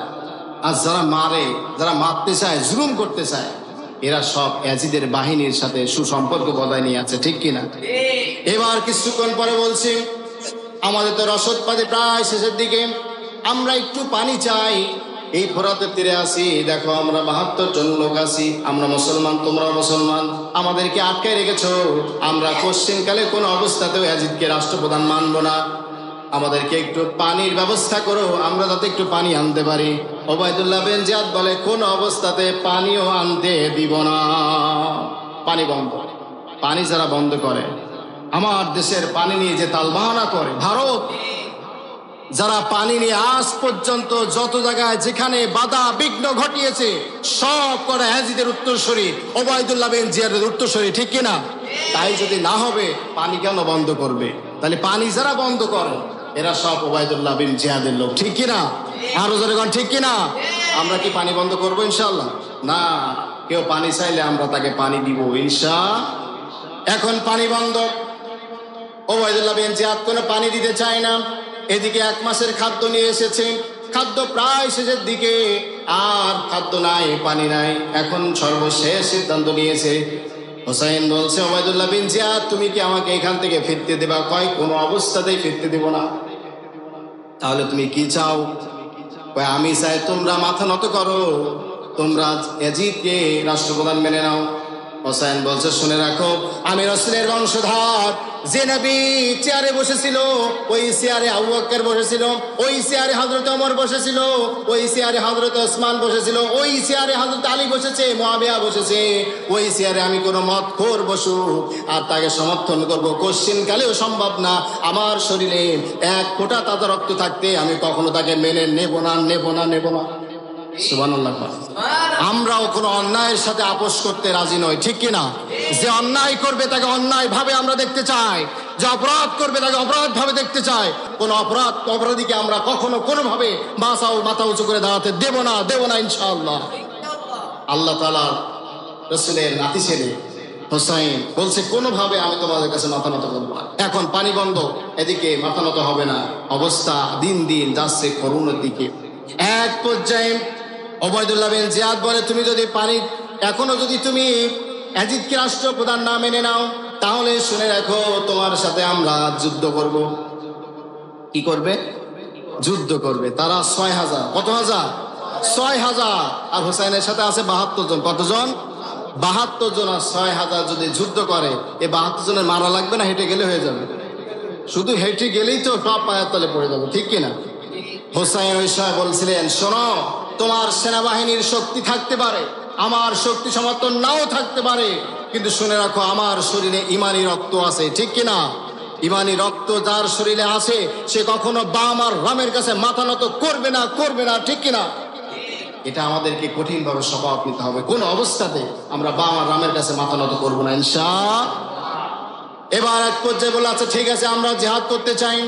আর যারা মারে, যারা মারতে চায়, জুলুম করতে চায়, এরা সব ইয়াজিদের বাহিনীর সাথে সুসম্পর্ক বজায় নিয়ে আছে। ঠিক কিনা? এবার কিছুক্ষণ পরে বলছি, আমাদের তো রসদ পাতি প্রায় শেষের দিকে, আমরা একটু পানি চাই। এই ফোরাতের তীরে আছি, দেখো আমরা 72 জন লোক আছি, আমরা মুসলমান, তোমরা মুসলমান, আমাদেরকে আটকে রেখেছো। আমরা কোশ্চেনকালে কোনো অবস্থাতেও ইয়াজিদকে রাষ্ট্রপ্রধান মানব না। আমাদেরকে একটু পানির ব্যবস্থা করো, আমরা যাতে একটু পানি আনতে পারি। ওবায়দুল্লাহ বিন জিয়াদ বলে, কোন অবস্থাতে পানিও আনতে দিব না। পানি বন্ধ। পানি যারা বন্ধ করে, আমার দেশের পানি নিয়ে যে তালবাহানা করে ভারত, যারা পানি নিয়ে আজ পর্যন্ত যত জায়গায় যেখানে বাধা বিঘ্ন ঘটিয়েছে সব করে ইয়াজিদের উত্তরসূরি, ওবায়দুল্লাহ বিন জিয়াদের উত্তরসূরি, ঠিক কিনা? তাই যদি না হবে পানি কেন বন্ধ করবে? তাহলে পানি যারা বন্ধ করে এরা সব ওবায়দুল্লাহ বিন জিয়াদের লোক, ঠিক কিনা? আরো জোরে বলেন, ঠিক কিনা? আমরা কি পানি বন্ধ করবো ইনশাআল্লাহ? না, কেউ পানি চাইলে আমরা তাকে পানি দিব এখন পানি বন্ধ। ওবায়দুল্লাহ বিন জিয়াদ কোনো পানি দিতে চায় না। এদিকে 1 মাসের খাদ্য নিয়ে এসেছে, খাদ্য প্রায় শেষের দিকে, আর খাদ্য নাই, পানি নাই। এখন সর্বশেষ সিদ্ধান্ত নিয়েছে। হোসাইন বলছে, ওবায়দুল্লাহ বিন জিয়াদ তুমি কি আমাকে এখান থেকে ফিরতে দেবা? কয়, কোনো অবস্থাতেই ফিরতে দেব না। তাহলে তুমি কি চাও? কয়, আমি চাই তোমরা মাথা নত করো, তোমরা ইয়াজিদকে রাষ্ট্রপ্রধান মেনে নাও। হোসাইন বলছে, শুনে রাখো, আমি রাসূলের বংশধর। যে নবী চেয়ারে বসেছিল ওই চেয়ারে আবু বকর বসেছিল, ওই চেয়ারে হযরত ওমর বসেছিল, ওই চেয়ারে হযরত ওসমান বসেছিল, ওই চেয়ারে হযরত আলী বসেছে, মুয়াবিয়া বসেছে। ওই চেয়ারে আমি কোনো মদখোর বসুক আর তাকে সমর্থন করবো কোশ্চিন কালেও সম্ভব না। আমার শরীরে 1 ফোঁটা তাজা রক্ত থাকতে আমি কখনো তাকে মেনে নেব না, নেব না, নেব না। সুবহানাল্লাহ। আমরাও কোনো অন্যায়ের সাথে আপোষ করতে রাজি নই, ঠিক কিনা? যে অন্যায় করবে তাকে অন্যায় ভাবে আমরা দেখতে চাই, যে অপরাধ করবে তাকে অপরাধ ভাবে দেখতে চাই। কোন অপরাধীকে আমরা কখনো কোনোভাবে মাথা উঁচু করে দাঁড়াতে দেব না, দেব না ইনশাআল্লাহ। আল্লাহ তাআলা রাসূলের নাতি ছেলে হোসাইন বলছে, কোনোভাবে আমি তোমাদের কাছে মাথা নত করবো না। এখন পানি বন্ধ, এদিকে মাথা নত হবে না। অবস্থা দিন দিন যাচ্ছে করুণের দিকে। এক পর্যায়ে ওবায়দুল্লাহ বিন জিয়াদ বলে, তুমি যদি পানি এখনো যদি তুমি ইয়াজিদকে রাষ্ট্রপ্রধান না মেনে নাও, তাহলে শুনে রাখো তোমার সাথে আমরা যুদ্ধ করব। কি করবে? যুদ্ধ করবে। তারা 6000। কত হাজার? 6000। আর হোসাইনের সাথে আছে 72 জন। কতজন? 72 জন। আর 6000 যদি যুদ্ধ করে, এই 72 জনের মারা লাগবে না? হেঁটে গেলে হয়ে যাবে। শুধু হেঁটে গেলেই তো সব পায়ের তলে পড়ে যাবে, ঠিক কিনা? হোসাইন ওই সময় বলছিলেন, শোনো, তোমার সেনাবাহিনীর শক্তি থাকতে পারে, আমার শক্তি সমর্থন নাও থাকতে পারে, কিন্তু শুনে রাখো আমার শরীরে ইমানি রক্ত আছে, ঠিক কিনা? ইমানি রক্ত যার শরীরে আছে সে কখনো বাম আর রামের কাছে মাথা নত করবে না, করবে না, ঠিক কিনা? এটা আমাদেরকে কঠিনভাবে শপথ নিতে হবে, কোন অবস্থাতে আমরা বাম আর রামের কাছে মাথা নত করবো না ইনশাআল্লাহ। এবার এক পর্যায়ে বলে, আচ্ছা ঠিক আছে, আমরা জিহাদ করতে চাই।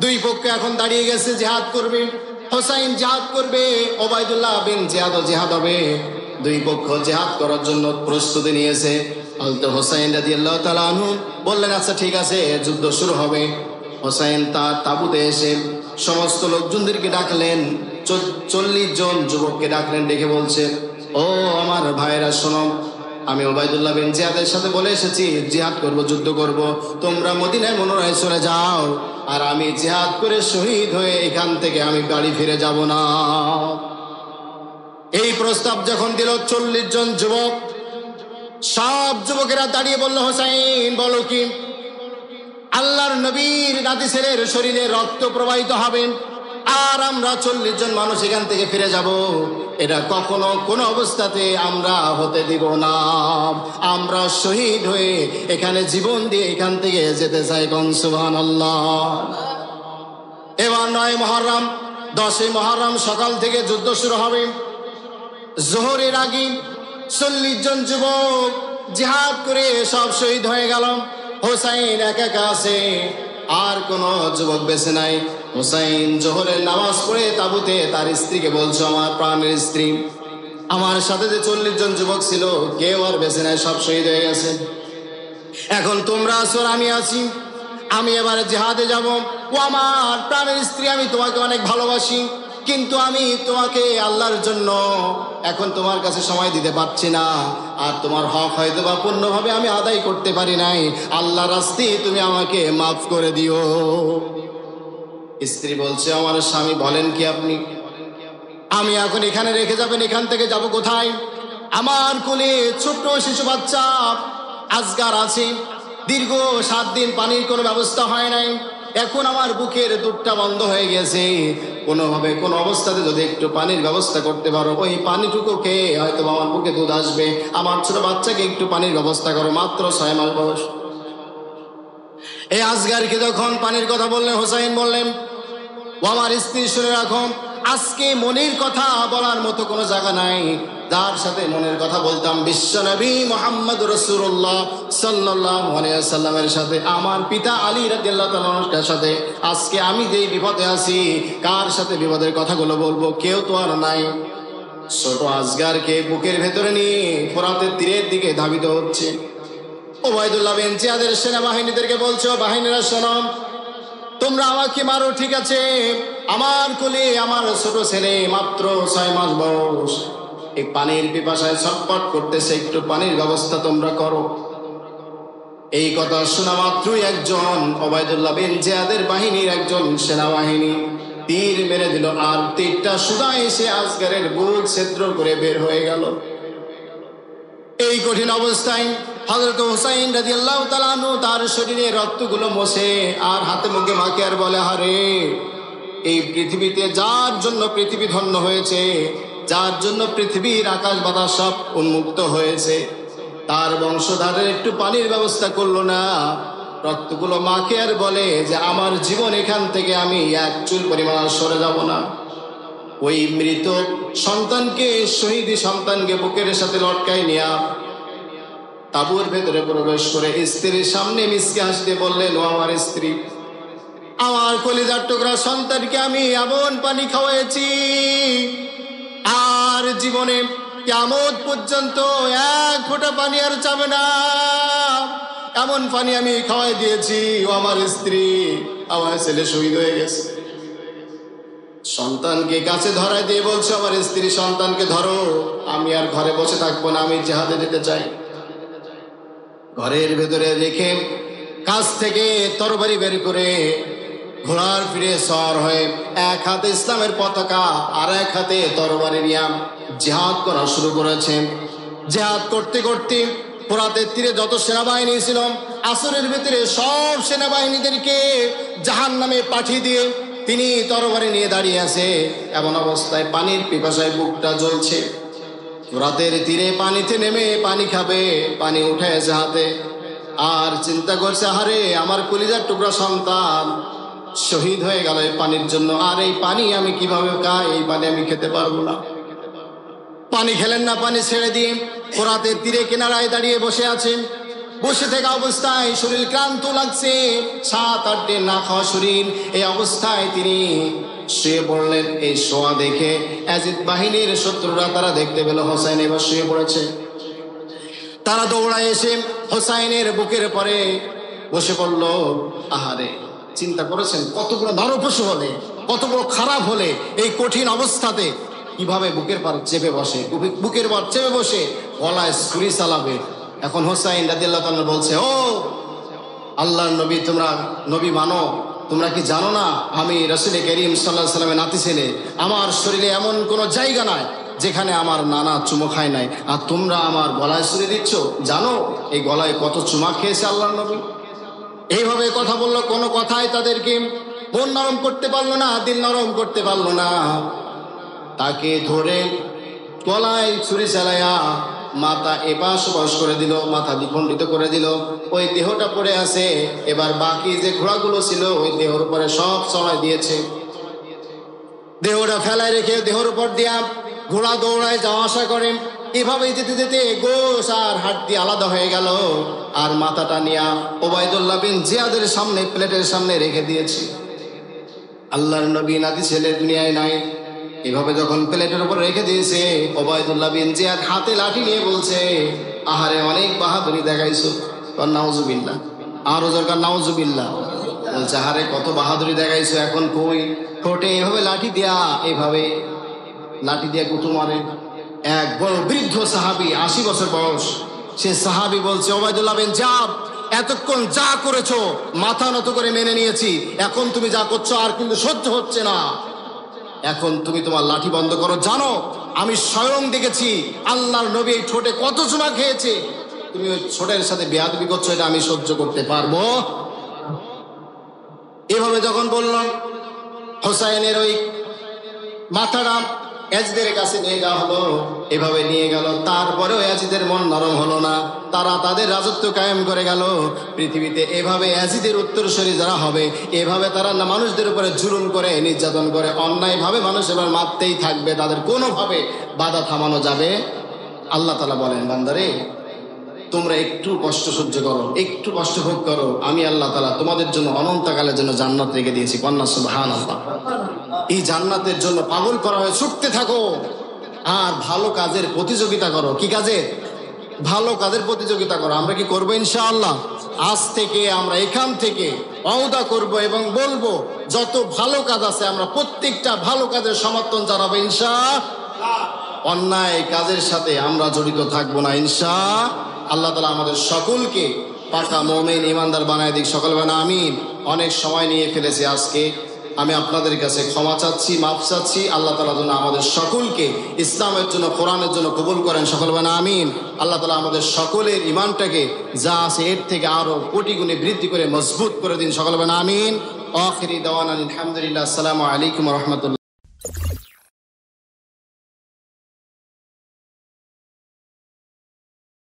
দুই পক্ষ এখন দাঁড়িয়ে গেছে, জিহাদ করবে। হোসাইন জিহাদ করবে, ওবায়দুল্লাহ বিন জিয়াদও জিহাদ হবে। দুই পক্ষ জিহাদ করার জন্য প্রস্তুতি নিয়েছে। হযরত হোসাইন রাদিয়াল্লাহু তাআলা আনহু বললেন, আচ্ছা ঠিক আছে, যুদ্ধ শুরু হবে। হোসাইন তার তাঁবুতে এসে সমস্ত লোকজনদেরকে ডাকলেন, 40 জন যুবককে ডাকলেন, ডেকে বলছে, ও আমার ভাইরা শোনো, আমি ওবায়দুল্লাহ বিন জিয়াদের সাথে বলে এসেছি জিহাদ করব, যুদ্ধ করব। তোমরা মদিনায় মনোরায় চলে যাও, আর আমি জিহাদ করে শহীদ হয়ে এখান থেকে আমি বাড়ি ফিরে যাব না। এই প্রস্তাব যখন দিল 40 জন যুবক, সব যুবকেরা দাঁড়িয়ে বলল, হোসাইন বলো কি? আল্লাহর নবীর নাতি ছেলের শরীরে রক্ত প্রবাহিত হবে আর আমরা 40 জন মানুষ এখান থেকে ফিরে যাব, এটা কখনো কোনো অবস্থাতে আমরা হতে দিব না। আমরা শহীদ হয়ে এখানে জীবন দিয়ে এখান থেকে যেতে চাই। কোন সুবহানাল্লাহ। এবার 9 মুহররম, 10 মুহররম সকাল থেকে যুদ্ধ শুরু হবে। জোহরের আগে 40 জন যুবক জিহাদ করে সব শহীদ হয়ে গেল। হোসাইন একা একা আছে, আর কোন যুবক বেঁচে নাই। হোসাইন জোহরের নামাজ পড়ে তাঁবুতে তার স্ত্রীকে বলছো, আমার প্রাণের স্ত্রী, আমার সাথে যে 40 জন যুবক ছিল কেউ আর বেঁচে নাই, সব শহীদ হয়ে গেছে। এখন তোমরা আছো আর আমি আছি, আমি এবারে জিহাদে যাব। ও আমার প্রাণের স্ত্রী, আমি তোমাকে অনেক ভালোবাসি, কিন্তু আমি তোমাকে আল্লাহর জন্য এখন তোমার কাছে সময় দিতে পারছি না, আর তোমার হক হয়তো বা পূর্ণভাবে আমি আদায় করতে পারি নাই। আল্লাহর রাস্তায় তুমি আমাকে মাফ করে দিও। স্ত্রী বলছে, আমার স্বামী বলেন কি আপনি? আমি এখন এখানে রেখে যাবেন, এখান থেকে যাব কোথায়? আমার কোলে ছোট্ট শিশু বাচ্চা আজগার আছে। দীর্ঘ 7 দিন পানির কোনো ব্যবস্থা হয় নাই। এখন আমার বুকের দুধটা বন্ধ হয়ে গেছে। কোনোভাবে কোনো অবস্থাতে যদি একটু পানির ব্যবস্থা করতে পারো, ওই পানিটুকু খেয়ে হয়তো আমার বুকে দুধ আসবে। আমার ছোট বাচ্চাকে একটু পানির ব্যবস্থা করো, মাত্র 6 মাস বয়স। এই আজগারকে যখন পানির কথা বললেন, হোসাইন বললেন, ও আমার স্ত্রী শুনে রাখো, আজকে মনের কথা বলার মতো কোনো জায়গা নাই। যার সাথে মনের কথা বলতাম বিশ্বনবী মুহাম্মদ রাসূলুল্লাহ সাল্লাল্লাহু আলাইহি ওয়াসাল্লামের সাথে, আমার পিতা আলী রাদিয়াল্লাহু তাআলার সাথে। আজকে আমি যেই বিপদে আছি, কার সাথে বিপদের কথাগুলো বলবো? কেউ তো আর নাই। ছোট আজগারকে বুকের ভেতরে নিয়ে ফোরাতের তীরের দিকে ধাবিত হচ্ছে। উবাইদুল্লাহ বিন জিয়াদের সেনাবাহিনীদেরকে বলছে, ও বাহিনীরা শোনো, তোমরা আমাকে মারো, ঠিক আছে। আমার কোলে আমার ছোট ছেলে, মাত্র 6 মাস বয়স, এই পানির পিপাসায় ছটফট করতেছে, একটু পানির ব্যবস্থা তোমরা করো। এই কথা শোনা মাত্রই একজন উবাইদুল্লাহ বিন জিয়াদের বাহিনীর একজন সেনাবাহিনী তীর মেরে দিল, আর তীরটা সোজা এসে আজগারের বুক ছিদ্র করে বের হয়ে গেল। এই কঠিন অবস্থায় হযরত হুসাইন রাদিয়াল্লাহু তাআলা আনহু তার শরীরে রক্তগুলো মোছে আর হাতে মুখে মাকে আর বলে, আরে এই পৃথিবীতে যার জন্য পৃথিবী ধন্য হয়েছে, যার জন্য পৃথিবীর আকাশ বাতাস সব উন্মুক্ত হয়েছে, তার বংশধারের একটু পানির ব্যবস্থা করলো না। রক্তগুলো মাকে আর বলে যে আমার জীবন এখান থেকে আমি এক চুল পরিমাণ সরে যাব না। ওই মৃত সন্তানকে, শহীদি সন্তানকে বুকের সাথে লটকাই নিয়া তাঁবুর ভেতরে প্রবেশ করে স্ত্রীর সামনে মিসকে হাসতে বললেন, ও আমার স্ত্রী, আমার কলিজার টুকরা সন্তানকে আমি এমন পানি খাওয়াইছি, আর জীবনে কিয়ামত পর্যন্ত 1 ফোঁটা পানি আর চাবে না, এমন পানি আমি খাওয়াই দিয়েছি। ও আমার স্ত্রী, আমার ছেলে শহীদ হয়ে গেছে। সন্তানকে কাছে ধরায় দিয়ে বলছে, আমার স্ত্রী, সন্তানকে ধরো, আমি আর ঘরে বসে থাকবো না, আমি জিহাদে যেতে চাই। ঘরের ভেতরে রেখে কাছ থেকে তরবারি বের করে ঘোড়ার ফিরে সওয়ার হয়ে এক হাতে ইসলামের পতাকা আর এক হাতে তরবারি নিয়ে জিহাদ করা শুরু করেছেন। জিহাদ করতে করতে ফোরাতের তীরে যত সেনাবাহিনী ছিল, আসরের ভেতরে সব সেনাবাহিনীদেরকে জাহান্নামে পাঠিয়ে দিয়ে তিনি তরবারি নিয়ে দাঁড়িয়ে আছে। এমন অবস্থায় পানির পিপাসায় বুকটা জ্বলছে। রাতের তীরে পানিতে নেমে পানি খাবে, পানি উঠে এসে হাতে, আর চিন্তা করছে, আরে আমার কলিজার টুকরা সন্তান শহীদ হয়ে গেল এই পানির জন্য, আর এই পানি আমি কিভাবে খাই? এই পানি আমি খেতে পারবো না। পানি খেলেন না, পানি ছেড়ে দিয়ে ফোরাতের তীরে কিনারায় দাঁড়িয়ে বসে আছেন। বসে থাকা অবস্থায় শরীর ক্লান্ত লাগছে, 7-8 দিন না খাওয়া শরীর। এই অবস্থায় তিনি শুয়ে পড়লেন। এই শোয়া দেখে ইয়াজিদ বাহিনীর শত্রুরা তারা দেখতে পেল হোসাইন এবার শুয়ে পড়েছে। তারা দৌড়ায় এসে হোসাইনের বুকের পরে বসে পড়ল। আহারে, চিন্তা করেছেন কত বড় নরপশু হলে, কত বড় খারাপ হলে এই কঠিন অবস্থাতে কিভাবে বুকের পর চেপে বসে, বুকের পর চেপে বসে গলায় ছুরি চালাবে। এখন হোসাইন রাদিয়াল্লাহু তাআলা বলছে, ও আল্লাহর নবী, তোমরা নবী মানো, তোমরা কি জানো না আমি রাসূল করিম সাল্লাল্লাহু আলাইহি ওয়াসাল্লামের নাতি ছেলে, আমার শরীরে এমন কোনো জায়গা নাই যেখানে আমার নানা চুমো খায় নাই, আর তোমরা আমার গলায় ছুরি দিচ্ছ? জানো এই গলায় কত চুমা খেয়েছে আল্লাহর নবী? এইভাবে কথা বললো, কোনো কথাই তাদেরকে মন নরম করতে পারলো না, দিল নরম করতে পারলো না। তাকে ধরে গলায় ছুরি চালাইয়া মাথা এপাশ ওপাশ করে দিল, মাথা দ্বিখণ্ডিত করে দিল। ওই দেহটা পড়ে আছে। এবার বাকি যে ঘোড়াগুলো ছিল ওই দেহর উপরে সব চড়াই দিয়েছে। দেহটা ফেলায় রেখে দেহর উপর দিয়া ঘোড়া দৌড়ায় যাওয়া আসা করে। এভাবে যেতে যেতে গোশ আর হাড্ডি আলাদা হয়ে গেল। আর মাথাটা নিয়ে উবাইদুল্লাহ বিন জিয়াদের সামনে, প্লেটের সামনে রেখে দিয়েছে। আল্লাহর নবী নাতি ছেলে দুনিয়ায় নাই। এভাবে যখন প্লেটের উপর রেখে দিয়েছে, উবাইদুল্লাহ বিন জিয়াদ হাতে লাঠি নিয়ে বলছে, আহারে অনেক বাহাদুরি দেখাইছো। নাউজুবিল্লাহ, আরো দরকার নাউজুবিল্লাহ। বলছে, আহারে কত বাহাদুরি দেখাইছো, এখন কই? ঠোঁটে এভাবে লাঠি দিয়া, এভাবে লাঠি দিয়া কুতু মারে। এক বড় বৃদ্ধ সাহাবী, 80 বছর বয়স, সে সাহাবী বলছে, উবাইদুল্লাহ বিন জিয়াদ, এতক্ষণ যা করেছো মাথা নত করে মেনে নিয়েছি, এখন তুমি যা করছো আর কিন্তু সহ্য হচ্ছে না। এখন তুমি তোমার লাঠি বন্ধ করো। জানো আমি স্বয়ং দেখেছি আল্লাহর নবী এই ঠোঁটে কত চুমা খেয়েছে, তুমি ওই ছোটের সাথে বেয়াদবি করছো, এটা আমি সহ্য করতে পারবো? এভাবে যখন বললাম, হোসাইনের ওই মাথাটা ইয়াজিদের কাছে নিয়ে যাওয়া হলো, এভাবে নিয়ে গেল। তারপরেও ইয়াজিদের মন নরম হলো না, তারা তাদের রাজত্ব কায়েম করে গেল পৃথিবীতে। এভাবে ইয়াজিদের উত্তরসূরি যারা হবে, এভাবে তারা না মানুষদের উপরে জুলুম করে, নির্যাতন করে, অন্যায়ভাবে মানুষ এবার মারতেই থাকবে, তাদের কোনোভাবে বাধা থামানো যাবে। আল্লাহ তাআলা বলেন, বান্দারে তোমরা একটু কষ্ট সহ্য করো, একটু কষ্ট ভোগ করো, আমি আল্লাহ তাআলা তোমাদের জন্য অনন্তকালের জন্য জান্নাত রেখে দিয়েছি। কন্যা সুবহানাল্লাহ। এই জান্নাতের জন্য পাগল করা হয়ে ছুটতে থাকো আর ভালো কাজের প্রতিযোগিতা করো। কি কাজে? ভালো কাজের প্রতিযোগিতা করো। আমরা কি করবো? ইনশাআল্লাহ আজ থেকে আমরা এখান থেকে ওয়াদা করব এবং বলবো যত ভালো কাজ আছে আমরা প্রত্যেকটা ভালো কাজের সমর্থন জানাবো ইনশাআল্লাহ। অন্যায় কাজের সাথে আমরা জড়িত থাকবো না ইনশাআল্লাহ। তাআলা আমাদের সকলকে পাকা মুমিন ইমানদার বানায় দিক। সকল বানা আমিন। অনেক সময় নিয়ে ফেলেছি আজকে, আমি আপনাদের কাছে ক্ষমা চাচ্ছি, মাফ চাচ্ছি। আল্লাহ তাআলা যেন আমাদের সকলকে ইসলামের জন্য, কোরআনের জন্য কবুল করেন। সকল বানা আমিন। আল্লাহ তাআলা আমাদের সকলের ইমানটাকে যা আছে এর থেকে আরো কোটি গুণে বৃদ্ধি করে মজবুত করে দিন। সকল বানা আমিন। আখিরি দাওয়ানা আলহামদুলিল্লাহ। আসসালামু আলাইকুম ওয়া রাহমাতুল্লাহ।